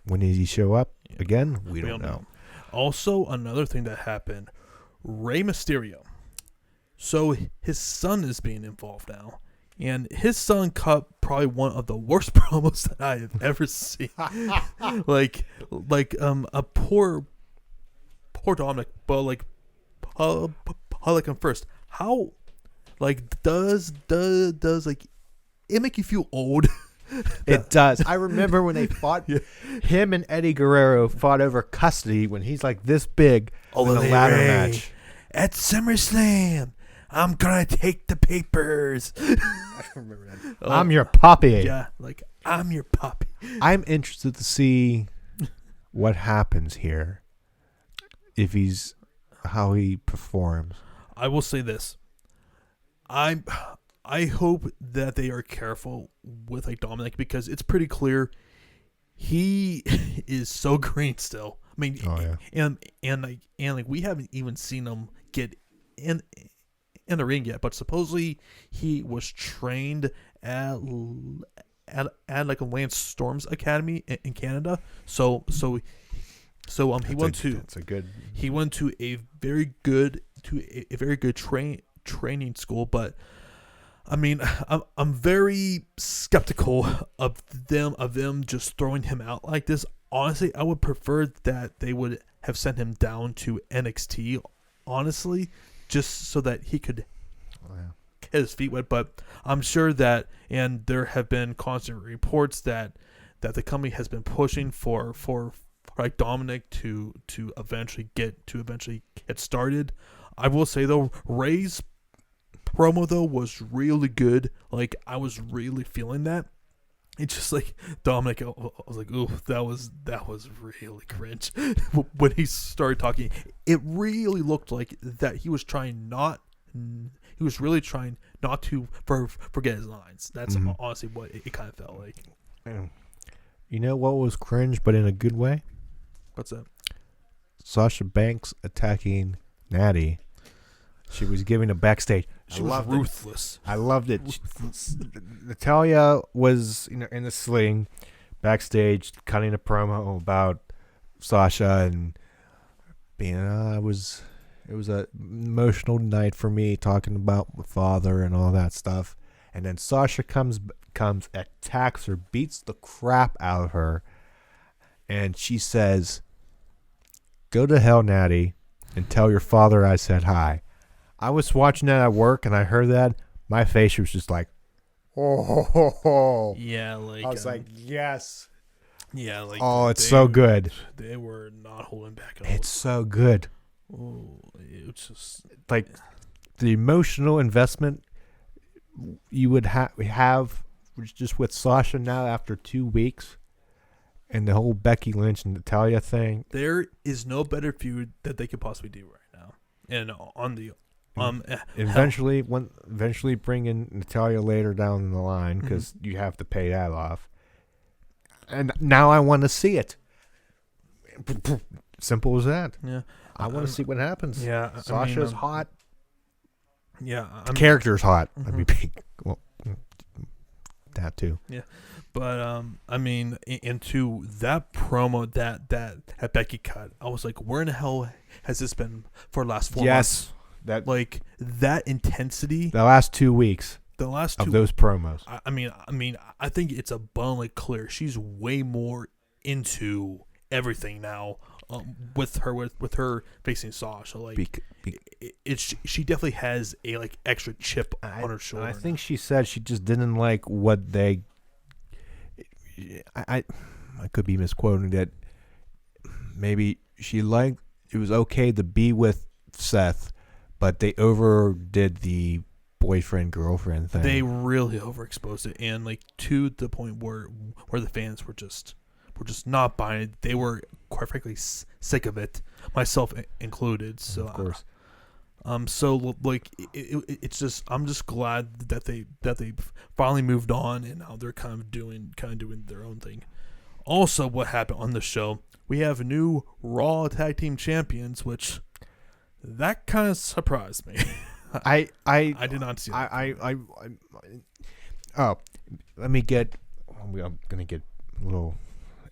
When does he show up again? We don't know. Also, another thing that happened, Rey Mysterio So his son is being involved now. And his son cut probably one of the worst promos that I have ever seen. A poor Dominic, but I'll like him first. How, does it make you feel old? It does. I remember when they fought, him and Eddie Guerrero fought over custody when he's like this big in a ladder match. At SummerSlam, I'm going to take the papers. I remember that. I'm your puppy. Yeah, I'm your puppy. I'm interested to see what happens here. How he performs. I will say this. I hope that they are careful with Dominic, because it's pretty clear he is so green still. I mean, and we haven't even seen him get in the ring yet, but supposedly he was trained at Lance Storm's Academy in Canada. So he went to a very good training school, but I mean, I'm very skeptical of them just throwing him out like this. Honestly, I would prefer that they would have sent him down to NXT, honestly, just so that he could get his feet wet. But I'm sure that, and there have been constant reports that the company has been pushing for Dominic to eventually get started. I will say though, Ray's promo though was really good. I was really feeling that. It's just Dominic, I was like, ooh, that was really cringe. When he started talking, it really looked like that he was really trying not to forget his lines. That's honestly what it kind of felt like. You know what was cringe, but in a good way? What's that? Sasha Banks attacking Natty. She was giving a backstage. She was ruthless. I loved it. Natalya was in the sling backstage, cutting a promo about Sasha and being. It was an emotional night for me, talking about my father and all that stuff. And then Sasha comes, attacks her, beats the crap out of her, and she says, "Go to hell, Natty, and tell your father I said hi." I was watching that at work, and I heard that. My face was just like, oh. Yeah, I was like, yes. Yeah, it's so good. They were not holding back at all. It's so good. Oh, it's just the emotional investment you would have just with Sasha now after 2 weeks, and the whole Becky Lynch and Natalya thing. There is no better feud that they could possibly do right now, and on the. Eventually bring in Natalya later down the line, because you have to pay that off. And now I want to see it. Simple as that. Yeah, I want to see what happens. Yeah, Sasha's hot. Yeah, the character's hot. That too. Yeah, but into that promo that Becky cut, I was like, where in the hell has this been for the last 4 months? That intensity. The last 2 weeks. Of those promos. I think it's abundantly clear she's way more into everything now. With her facing Sasha, she definitely has a extra chip on her shoulder. I think she said she just didn't like what they. I could be misquoting that. Maybe she liked it was okay to be with Seth, but they overdid the boyfriend-girlfriend thing. They really overexposed it, and to the point where the fans were just not buying it. They were, quite frankly, sick of it, myself included. So, of course. It's just, I'm just glad that they finally moved on, and now they're kind of doing their own thing. Also, what happened on the show? We have new Raw Tag Team Champions, which that kind of surprised me. I did not see that. I'm gonna get a little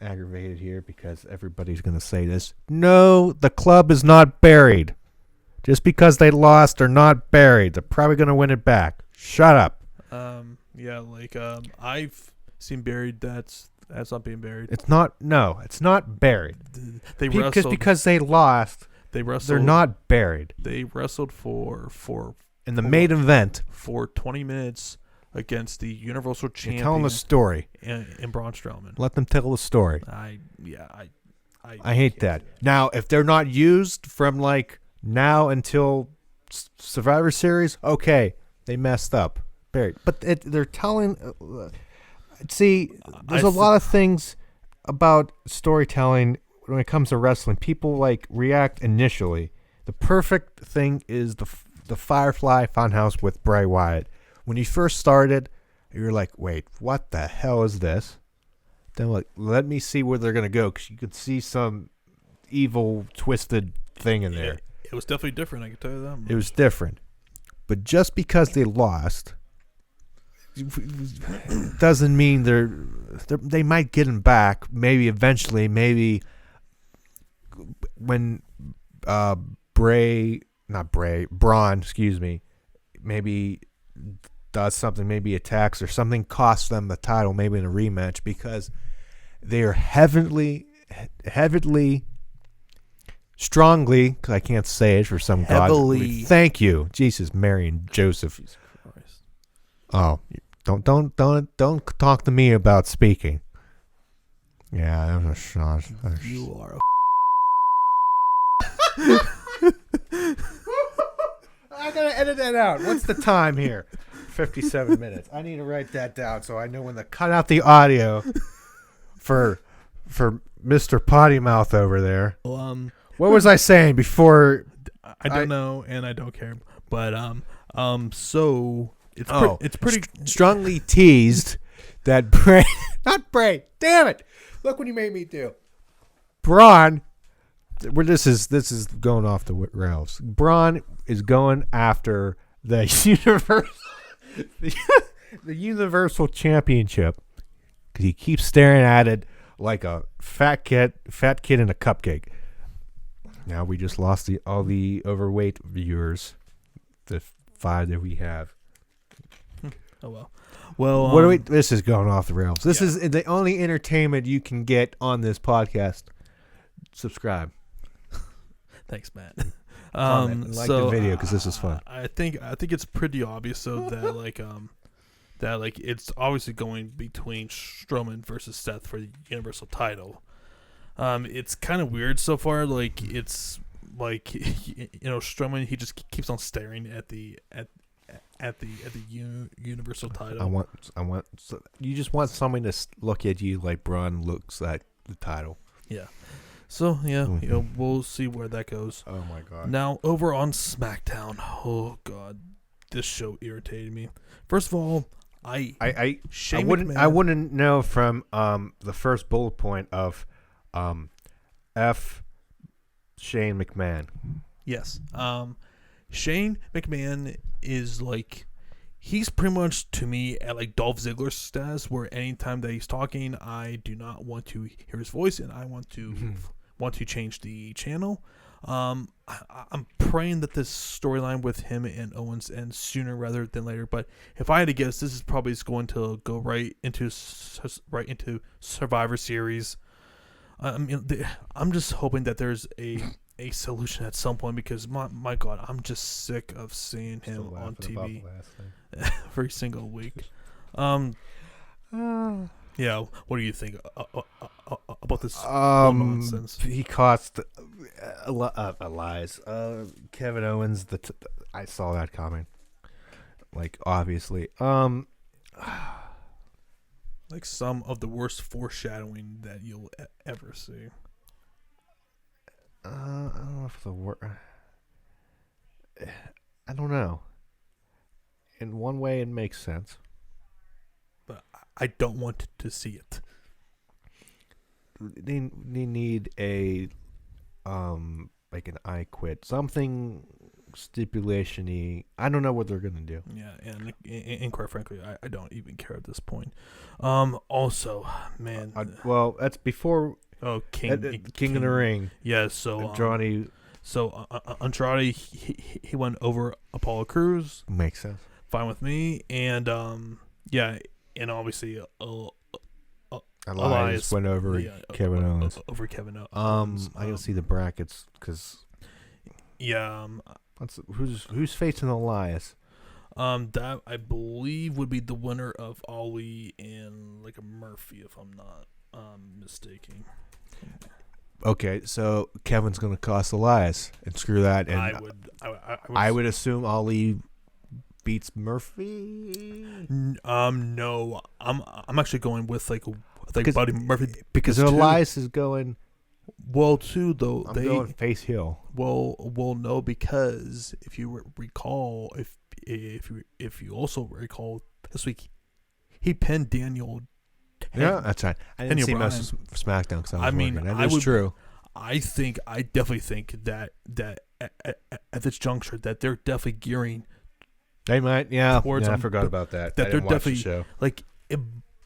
aggravated here because everybody's gonna say this. No, the club is not buried. Just because they lost, they're not buried. They're probably going to win it back. Shut up. Yeah, like I've seen buried that's not being buried. It's not. No, it's not buried. They wrestled because they lost. They wrestled. They're not buried. They wrestled for in the main event for 20 minutes against the Universal Champion. You're telling the story. In Braun Strowman. Let them tell the story. I hate that. Now, if they're not used from like now until Survivor Series, okay, they messed up. Buried. But they're telling. See, there's a lot of things about storytelling when it comes to wrestling. People like react initially. The perfect thing is the Firefly Funhouse with Bray Wyatt. When you first started, you're like, wait, what the hell is this? Then like, let me see where they're gonna go, because you could see some evil, twisted thing in there. It was definitely different. I can tell you that much. It was different, but just because they lost doesn't mean they might get him back. Maybe eventually. Maybe when Braun, excuse me, maybe does something, maybe attacks or something, costs them the title, maybe in a rematch, because they are heavily, strongly, because I can't say it for some heavily. God. Thank you, Jesus, Mary, and Joseph. Jesus Christ. Oh, don't talk to me about speaking. Yeah, that was a shot. You are I gotta edit that out. What's the time here? 57 minutes. I need to write that down so I know when to cut out the audio for Mr. Potty Mouth over there. Well, what was I saying before? I don't know, and I don't care. But so it's pretty strongly teased that Bray, not Bray. Damn it! Look what you made me do. Braun. Where this is going off the rails. Braun is going after the Universal Championship because he keeps staring at it like a fat kid in a cupcake. Now we just lost all the overweight viewers, the 5 that we have. Oh well. This is going off the rails. This is the only entertainment you can get on this podcast. Subscribe. Thanks, Matt. Like the video because this is fun. I think it's pretty obvious though that it's obviously going between Strowman versus Seth for the Universal title. It's kind of weird so far. Like it's like Strowman, he just keeps on staring at the Universal title. You just want somebody to look at you like Braun looks at the title. Yeah. So, we'll see where that goes. Oh, my God. Now, over on SmackDown. Oh, God. This show irritated me. First of all, I wouldn't know from the first bullet point of F. Shane McMahon. Yes. Shane McMahon is like... He's pretty much, to me, at like Dolph Ziggler status, where anytime that he's talking, I do not want to hear his voice, and I want to change the channel. I'm praying that this storyline with him and Owens ends sooner rather than later. But if I had to guess, this is probably going to go right into Survivor Series. I'm just hoping that there's a solution at some point, because my God, I'm just sick of seeing him on TV every single week. Yeah, what do you think about this nonsense? He cost Elias, Kevin Owens. I saw that coming. Like obviously, like some of the worst foreshadowing that you'll ever see. I don't know if the word. I don't know. In one way, it makes sense, but I don't want to see it. They need a like an I quit, something stipulation-y. I don't know what they're gonna do. Yeah, and quite frankly, I don't even care at this point. Also, man. Well, that's before. Oh, King of the Ring. Yeah, so Johnny. So Andrade he went over Apollo Crews. Makes sense. Fine with me. And and obviously Elias went over Kevin Owens. Over Kevin Owens. I gotta see the brackets because who's facing Elias? That I believe would be the winner of Ali and like a Murphy, if I'm not mistaken. Okay, so Kevin's gonna cost Elias and screw that. And I would assume Ali beats Murphy. No, I'm actually going with like Buddy Murphy because Elias is going. Well, too though I'm going face heel. Well, no, because if you recall, if you also recall this week, he pinned Daniel. Yeah, that's right. I didn't see most of SmackDown because I mean, that is true. I definitely think that at this juncture that they're definitely gearing. They might, yeah. I forgot about that. That I they're didn't watch definitely the show. like.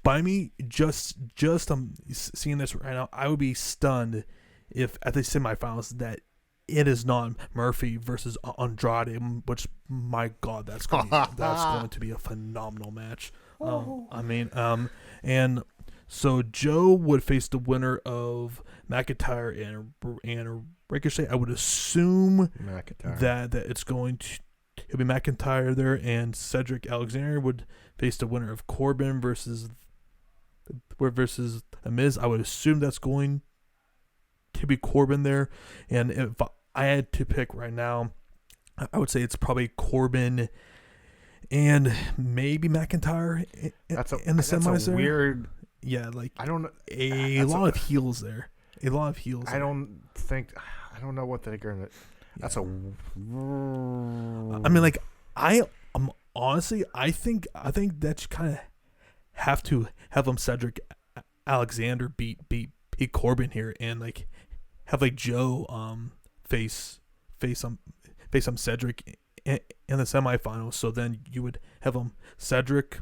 By me just seeing this right now, I would be stunned if at the semifinals that it is not Murphy versus Andrade, which my God, that's going to be a phenomenal match. And so Joe would face the winner of McIntyre and Ricochet. I would assume McIntyre. that it's going to be McIntyre there, and Cedric Alexander would face the winner of Corbin versus The Miz. I would assume that's going to be Corbin there. And if I had to pick right now, I would say it's probably Corbin and maybe McIntyre in the semis there. Weird. Yeah, like I don't know. A lot of heels there. A lot of heels. I don't know what they're going to. That's a. I mean, like honestly, I think that you kind of have to have Cedric Alexander beat Corbin here, and like have like Joe face Cedric in the semifinals. So then you would have Cedric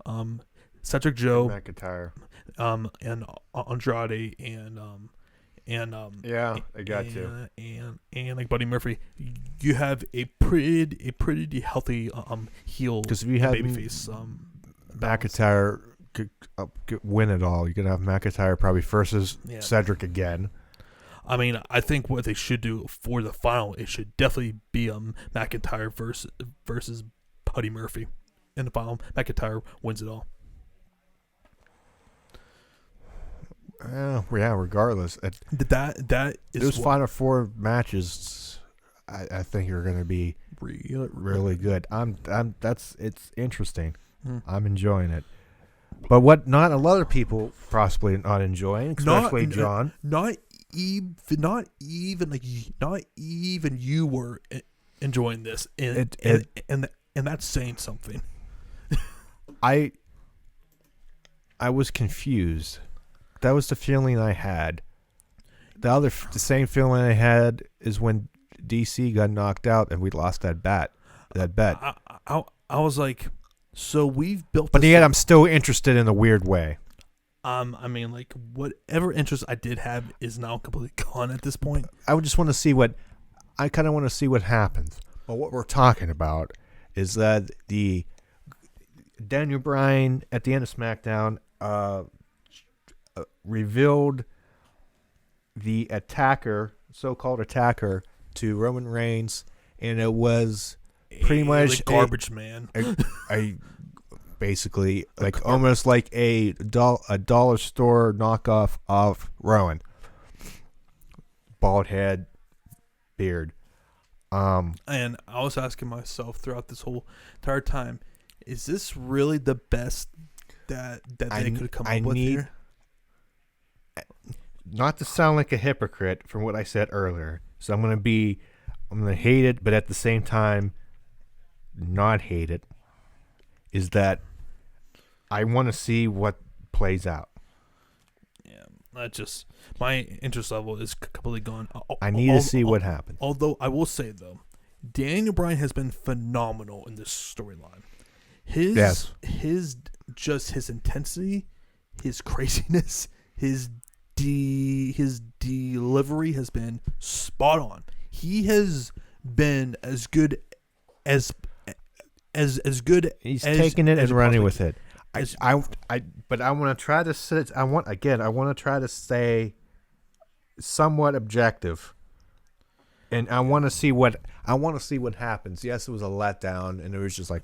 Joe McIntyre and Andrade and yeah, I got you. And like Buddy Murphy, you have a pretty healthy heel because if you have babyface McIntyre could win it all, you're gonna have McIntyre probably versus Cedric again. I mean, I think what they should do for the final, it should definitely be McIntyre versus Buddy Murphy in the final. McIntyre wins it all. Yeah, regardless. That is those final four matches, I think are going to be really good. It's interesting. I'm enjoying it. But what not a lot of people possibly not enjoying, especially John. Not even you were enjoying this, and that's saying something. I was confused. That was the feeling I had. The same feeling I had is when DC got knocked out and we lost that bet. I was like, so we've built. But yet I'm still interested in a weird way. I mean, like whatever interest I did have is now completely gone at this point. I would just want to see I kind of want to see what happens. But what we're talking about is that the Daniel Bryan at the end of SmackDown revealed the so-called attacker to Roman Reigns, and it was pretty much garbage man. Basically, like almost like a dollar store knockoff of Rowan. Bald head, beard. And I was asking myself throughout this whole entire time, is this really the best that they could come up with here? Not to sound like a hypocrite from what I said earlier, so I'm gonna hate it, but at the same time, not hate it. Is that I want to see what plays out. Yeah, that just my interest level is completely gone. I need to see what happens. Although I will say though, Daniel Bryan has been phenomenal in this storyline. His intensity, his craziness, his delivery has been spot on. he has been as good as good. He's as, taking it and running with it. But I want to try to sit. I want to try to stay somewhat objective, and I want to see what happens. Yes, it was a letdown, and it was just like.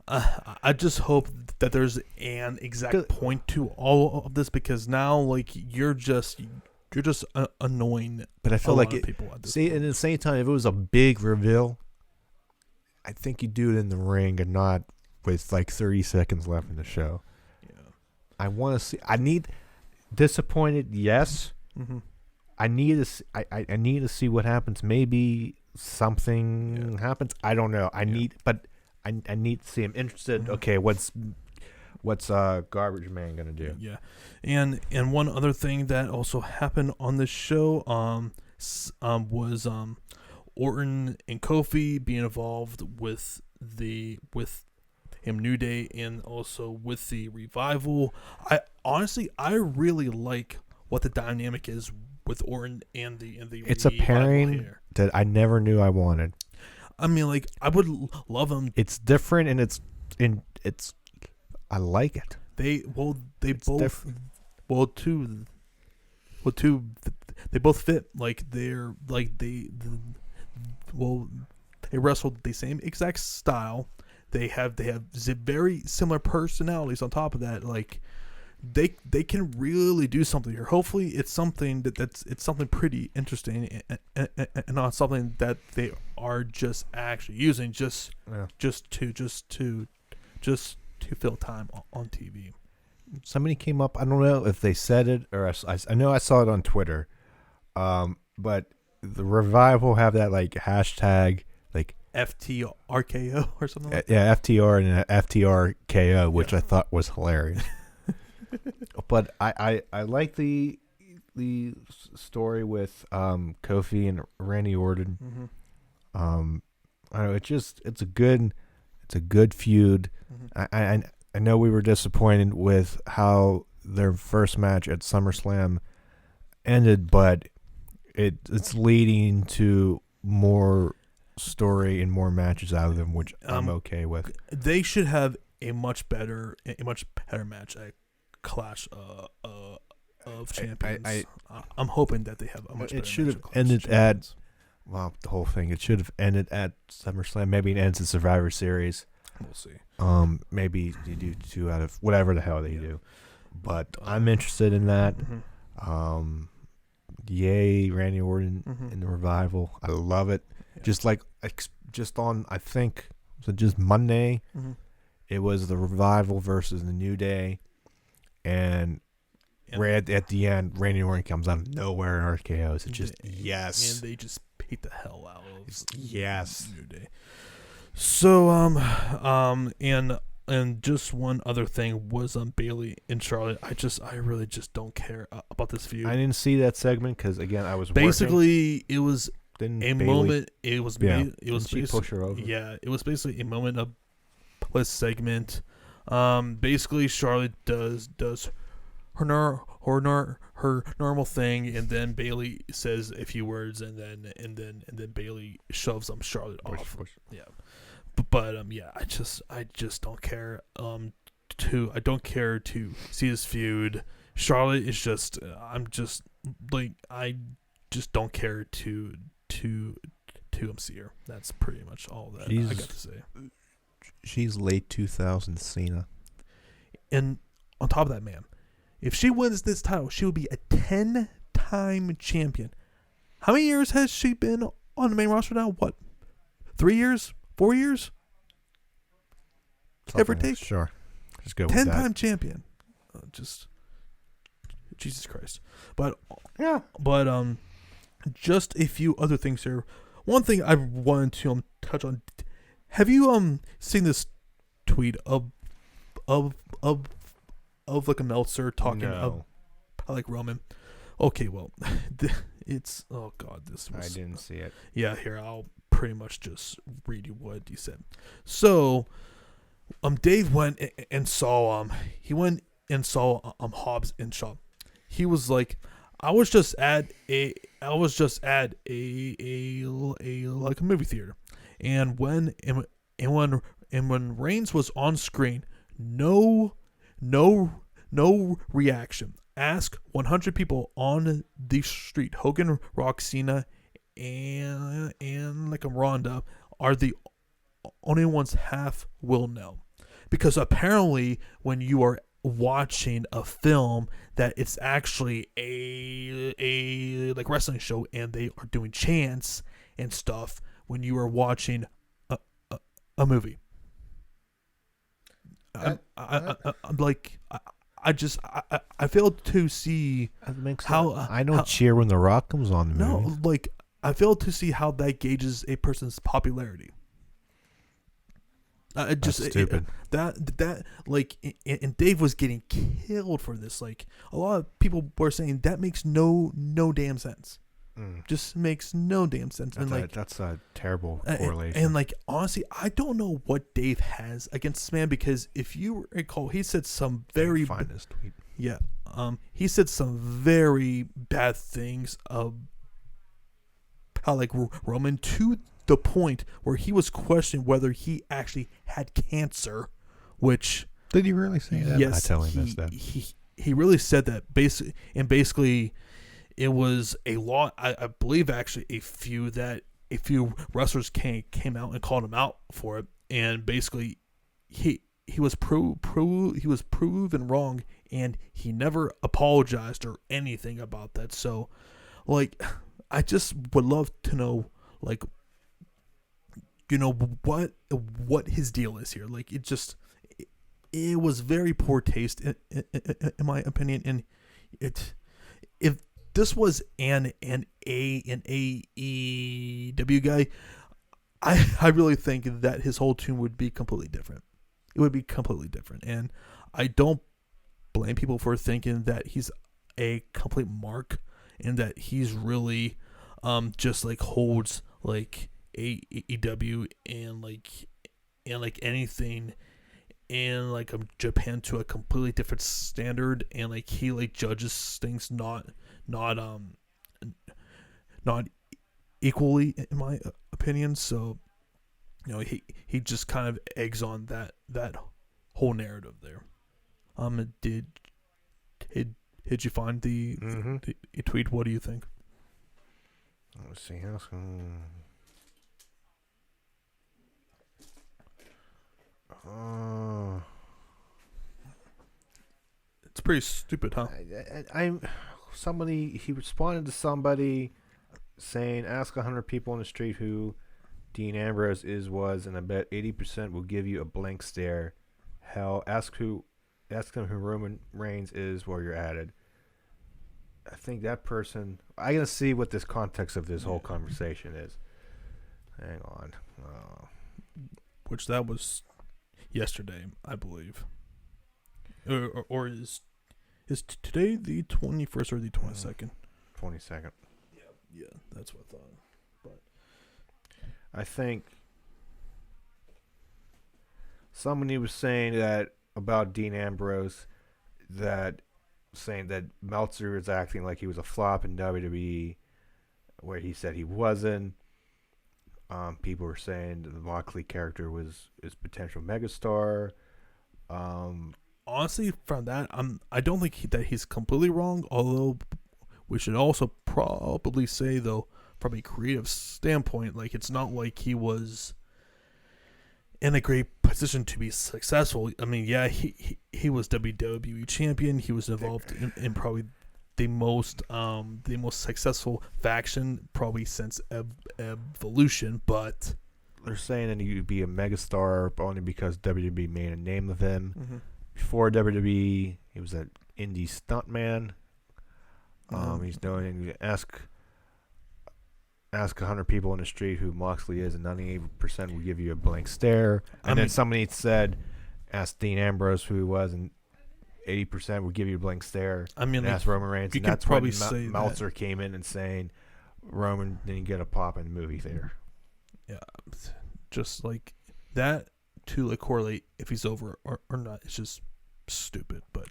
I just hope that there's an exact point to all of this, because now, like, you're just annoying. But I feel like people at this point. And at the same time, if it was a big reveal, I think you do it in the ring and not with like 30 seconds left in the show. Yeah. I want to see. I need disappointed. Yes. Mm-hmm. I need to. I need to see what happens. Maybe something happens. I don't know. I need to see. I'm interested. Mm-hmm. Okay, what's Garbage Man gonna do? Yeah, and one other thing that also happened on the show was Orton and Kofi being involved with him New Day, and also with the Revival. I really like what the dynamic is with Orton and the It's a pairing here that I never knew I wanted. I mean, like, I would love them. It's different, and it's I like it. They both fit. Like, they wrestled the same exact style. They have very similar personalities. On top of that, like, they can really do something here. Hopefully, it's something it's something pretty interesting, and not something that they are just actually using just to fill time on TV. Somebody came up. I don't know if they said it, or I know I saw it on Twitter. But the Revival have that like hashtag like FTRKO or something like that. Yeah, FTR and FTRKO, which I thought was hilarious. But I like the story with Kofi and Randy Orton. Mm-hmm. I don't know, it's a good feud. Mm-hmm. I know we were disappointed with how their first match at SummerSlam ended, but it's leading to more story and more matches out of them, which I'm okay with. They should have a much better match at Clash of Champions. I'm hoping that they have a much better match. It should have ended at the whole thing. It should have ended at SummerSlam. Maybe it ends in Survivor Series. We'll see. Maybe you do 2 out of whatever the hell they do. But I'm interested in that. Mm-hmm. Yay, Randy Orton Mm-hmm. in the Revival. I love it. Yeah. Just on, I think, was it just Monday? Mm-hmm. It was the Revival versus the New Day. And right at the end, Randy Orton comes out of nowhere and RKO's. It's just, yes. And they just beat the hell out of yes. New Day. So, and just one other thing was Bayley and Charlotte. I really just don't care about this feud. I didn't see that segment because, again, I was basically working. It was moment. It was she push her over. Yeah, it was basically a moment of this segment. Basically Charlotte does her normal thing, and then Bayley says a few words, and then Bayley shoves Charlotte off. Push. Yeah. But I just don't care. I don't care to see this feud. Charlotte is just I just don't care to see her. That's pretty much all that I got to say. She's late 2000 Cena. And on top of that, man, if she wins this title, she will be a 10-time champion. How many years has she been on the main roster now? What? 3 years? 4 years? Something, ever take? Sure. Just go with that. 10-time champion. Just Jesus Christ. But just a few other things here. One thing I wanted to touch on. Have you seen this tweet of like a Meltzer talking about like Roman? Okay, well, it's this was, I didn't see it. Yeah, here I'll pretty much just read you what he said. So, Dave went and saw Hobbs and Shaw. He was like, I was just at a like a movie theater, and when Reigns was on screen, no reaction. Ask 100 people on the street. Hogan, Rock, Cena, and like a Ronda are the only ones half will know, because apparently when you are watching a film that it's actually a like wrestling show and they are doing chants and stuff when you are watching a movie. I'm like I failed to see how I don't cheer when The Rock comes on the movie. no, like I failed to see how that gauges a person's popularity. That's stupid. That like, and Dave was getting killed for this. Like, a lot of people were saying that makes no damn sense. Just makes no damn sense. That's a terrible correlation. And like, honestly, I don't know what Dave has against this man, because if you recall, he said some very finest tweet. Yeah, he said some very bad things about like Roman, to the point where he was questioning whether he actually had cancer, which did he really say that? Yes, I totally missed that. He really said that basically it was a lot. I believe actually a few wrestlers came out and called him out for it, and basically he was proven wrong, and he never apologized or anything about that. So, like, I just would love to know, like, you know, what his deal is here. Like, it was very poor taste in my opinion. And if this was an AEW guy, I really think that his whole tune would be completely different. It would be completely different. And I don't blame people for thinking that he's a complete mark and that he's really just like holds like AEW and like anything in like Japan to a completely different standard, and like he like judges things not equally, in my opinion. So, you know, he just kind of eggs on that whole narrative there. Did you find the tweet? What do you think? Let's see. It's pretty stupid, huh? He responded to somebody saying, ask 100 people on the street who Dean Ambrose was, and I bet 80% will give you a blank stare. Hell, ask them who Roman Reigns is while you're at it. I think that person, I gotta see what this context of this whole conversation is. Hang on. Which that was yesterday, I believe. Or is today the 21st or the 22nd? 22nd. Yeah, that's what I thought. But I think somebody was saying that about Dean Ambrose, saying that Meltzer is acting like he was a flop in WWE, where he said he wasn't. People were saying the Moxley character was his potential megastar. Honestly, from that, I don't think that he's completely wrong. Although we should also probably say, though, from a creative standpoint, like, it's not like he was in a great position to be successful. I mean, yeah, he was WWE champion. He was involved in probably the most successful faction probably since Evolution, but they're saying that he would be a megastar only because WWE made a name of him. Mm-hmm. Before WWE, he was an indie stuntman. He's known. You ask 100 people on the street who Moxley is, and 98% will give you a blank stare. And then somebody said, ask Dean Ambrose who he was, and 80% would give you a blank stare. I mean, ask Roman Reigns, and that's when Meltzer came in and saying Roman didn't get a pop in the movie theater. Yeah, just like that to like correlate if he's over or not. It's just stupid. But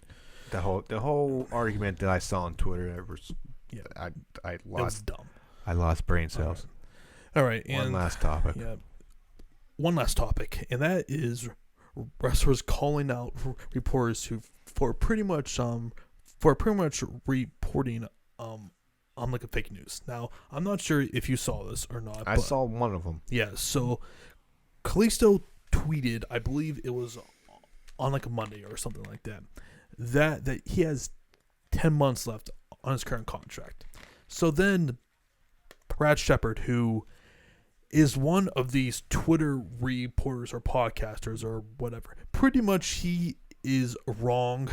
the whole argument that I saw on Twitter that was Yeah, I it was lost dumb. I lost brain cells. All right, One and last topic. yeah, one last topic, and that is wrestlers calling out reporters who for pretty much reporting on like a fake news. Now, I'm not sure if you saw this or not. I saw one of them. Yeah, so Kalisto tweeted, I believe it was on like a Monday or something like that, that he has 10 months left on his current contract. So then Brad Shepard, who is one of these Twitter reporters or podcasters or whatever, pretty much he is wrong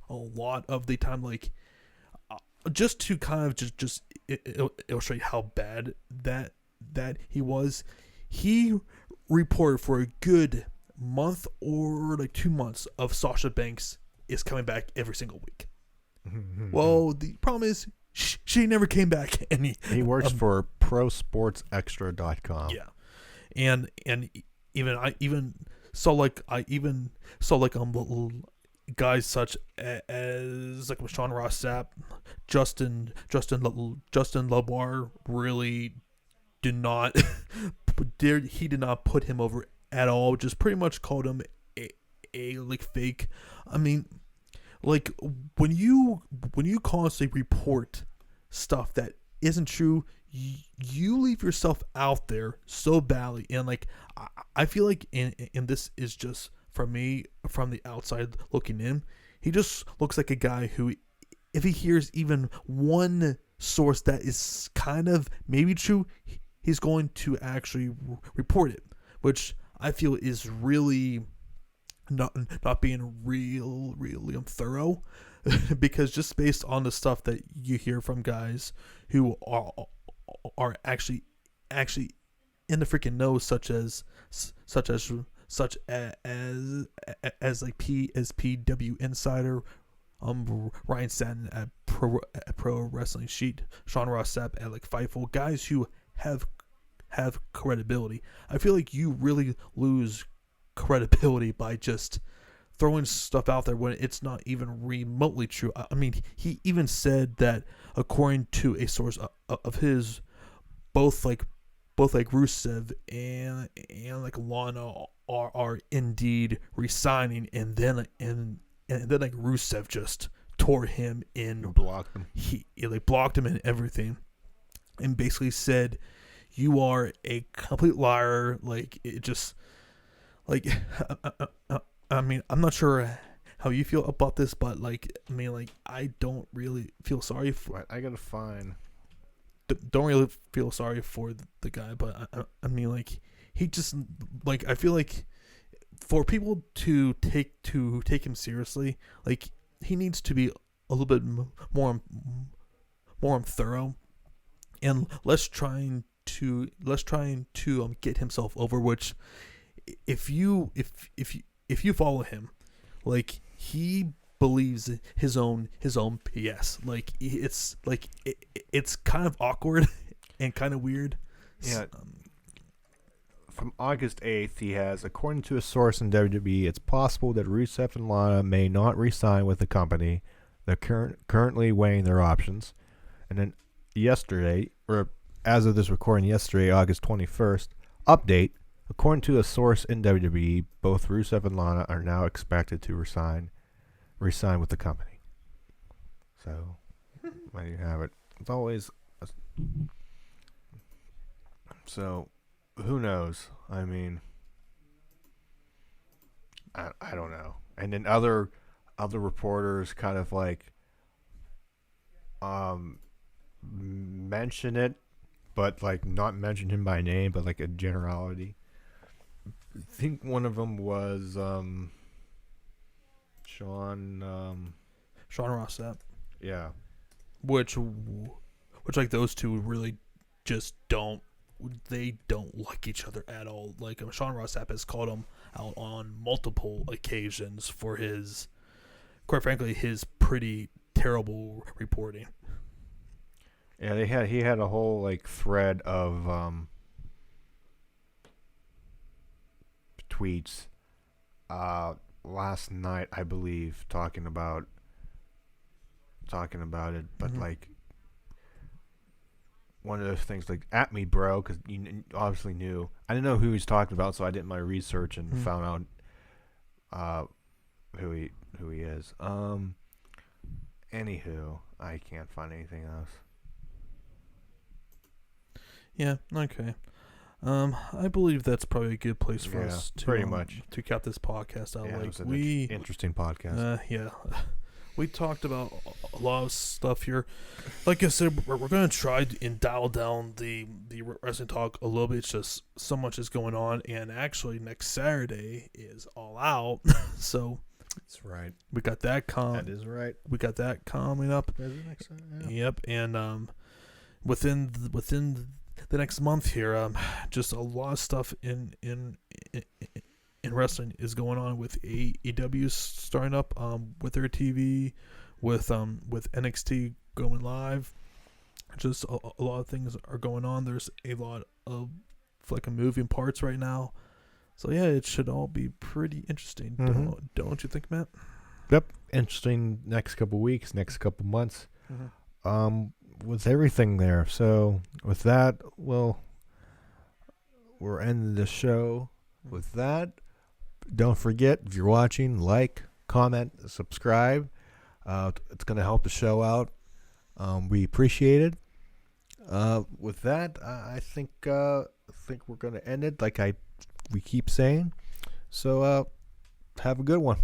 a lot of the time. Like, just to kind of just illustrate how bad that he was, he reported for a good month or like 2 months of Sasha Banks is coming back every single week. Well, the problem is she never came back. He works for ProSportsExtra.com. Yeah, and I even saw guys such as like Sean Ross Sapp, Justin LeBar really did not he did not put him over at all. Just pretty much called him a like fake. I mean, like when you constantly report stuff that isn't true, you leave yourself out there so badly. And like I feel like and this is just from me from the outside looking in, he just looks like a guy who, if he hears even one source that is kind of maybe true, he's going to actually report it, which I feel is really not being really thorough. Because just based on the stuff that you hear from guys who are actually in the freaking know, such as like PSPW Insider, Ryan Satin at Pro Wrestling Sheet, Sean Ross Sapp at like Fightful, guys who have credibility. I feel like you really lose credibility by just throwing stuff out there when it's not even remotely true. I mean, he even said that according to a source of his, both like Rusev and like Lana are indeed resigning, and then like Rusev just tore him in, blocked him. He like blocked him and everything, and basically said, "You are a complete liar." Like it just like. I mean, I'm not sure how you feel about this, but like, I mean, like, I don't really feel sorry for. I gotta find. Don't really feel sorry for the guy, but I mean, like, he just like, I feel like for people to take him seriously, like, he needs to be a little bit more thorough and less trying to get himself over. Which, if you follow him, like, he believes his own PS. Like, it's like it's kind of awkward and kind of weird. Yeah. From August 8th, he has, according to a source in WWE, it's possible that Rusev and Lana may not re-sign with the company. They're currently weighing their options. And then yesterday, or as of this recording, yesterday, August 21st, update. According to a source in WWE, both Rusev and Lana are now expected to resign with the company. So, there you have it. It's always... So, who knows? I mean, I don't know. And then other reporters kind of like mention it, but like not mention him by name, but like a generality. I think one of them was Sean Ross Sapp. Yeah. Which like those two really just don't like each other at all. Like, Sean Ross Sapp has called him out on multiple occasions for his, quite frankly, his pretty terrible reporting. Yeah, he had a whole like thread of tweets last night, I believe, talking about it, but like one of those things like at me, bro, because you obviously knew. I didn't know who he was talking about, so I did my research and found out who he is. Anywho, I can't find anything else. Yeah. Okay. I believe that's probably a good place for us to pretty much to cap this podcast out. Yeah, Like it was an interesting podcast. Yeah. We talked about a lot of stuff here. Like I said, we're going to try and dial down the wrestling talk a little bit. It's just so much is going on. And actually, next Saturday is All Out. So that's right. We got that That is right. We got that coming up. Is it next Saturday? Yeah. Yep. And within the next month here, just a lot of stuff in wrestling is going on with AEW starting up with their TV, with NXT going live. Just a lot of things are going on. There's a lot of like moving parts right now. So yeah, it should all be pretty interesting. Mm-hmm. Don't you think, Matt? Yep. Interesting next couple weeks, next couple months. Mm-hmm. With everything there. So with that, we're ending the show with that. Don't forget, if you're watching, like, comment, subscribe. It's going to help the show out. We appreciate it. With that, I think we're going to end it like we keep saying. So have a good one.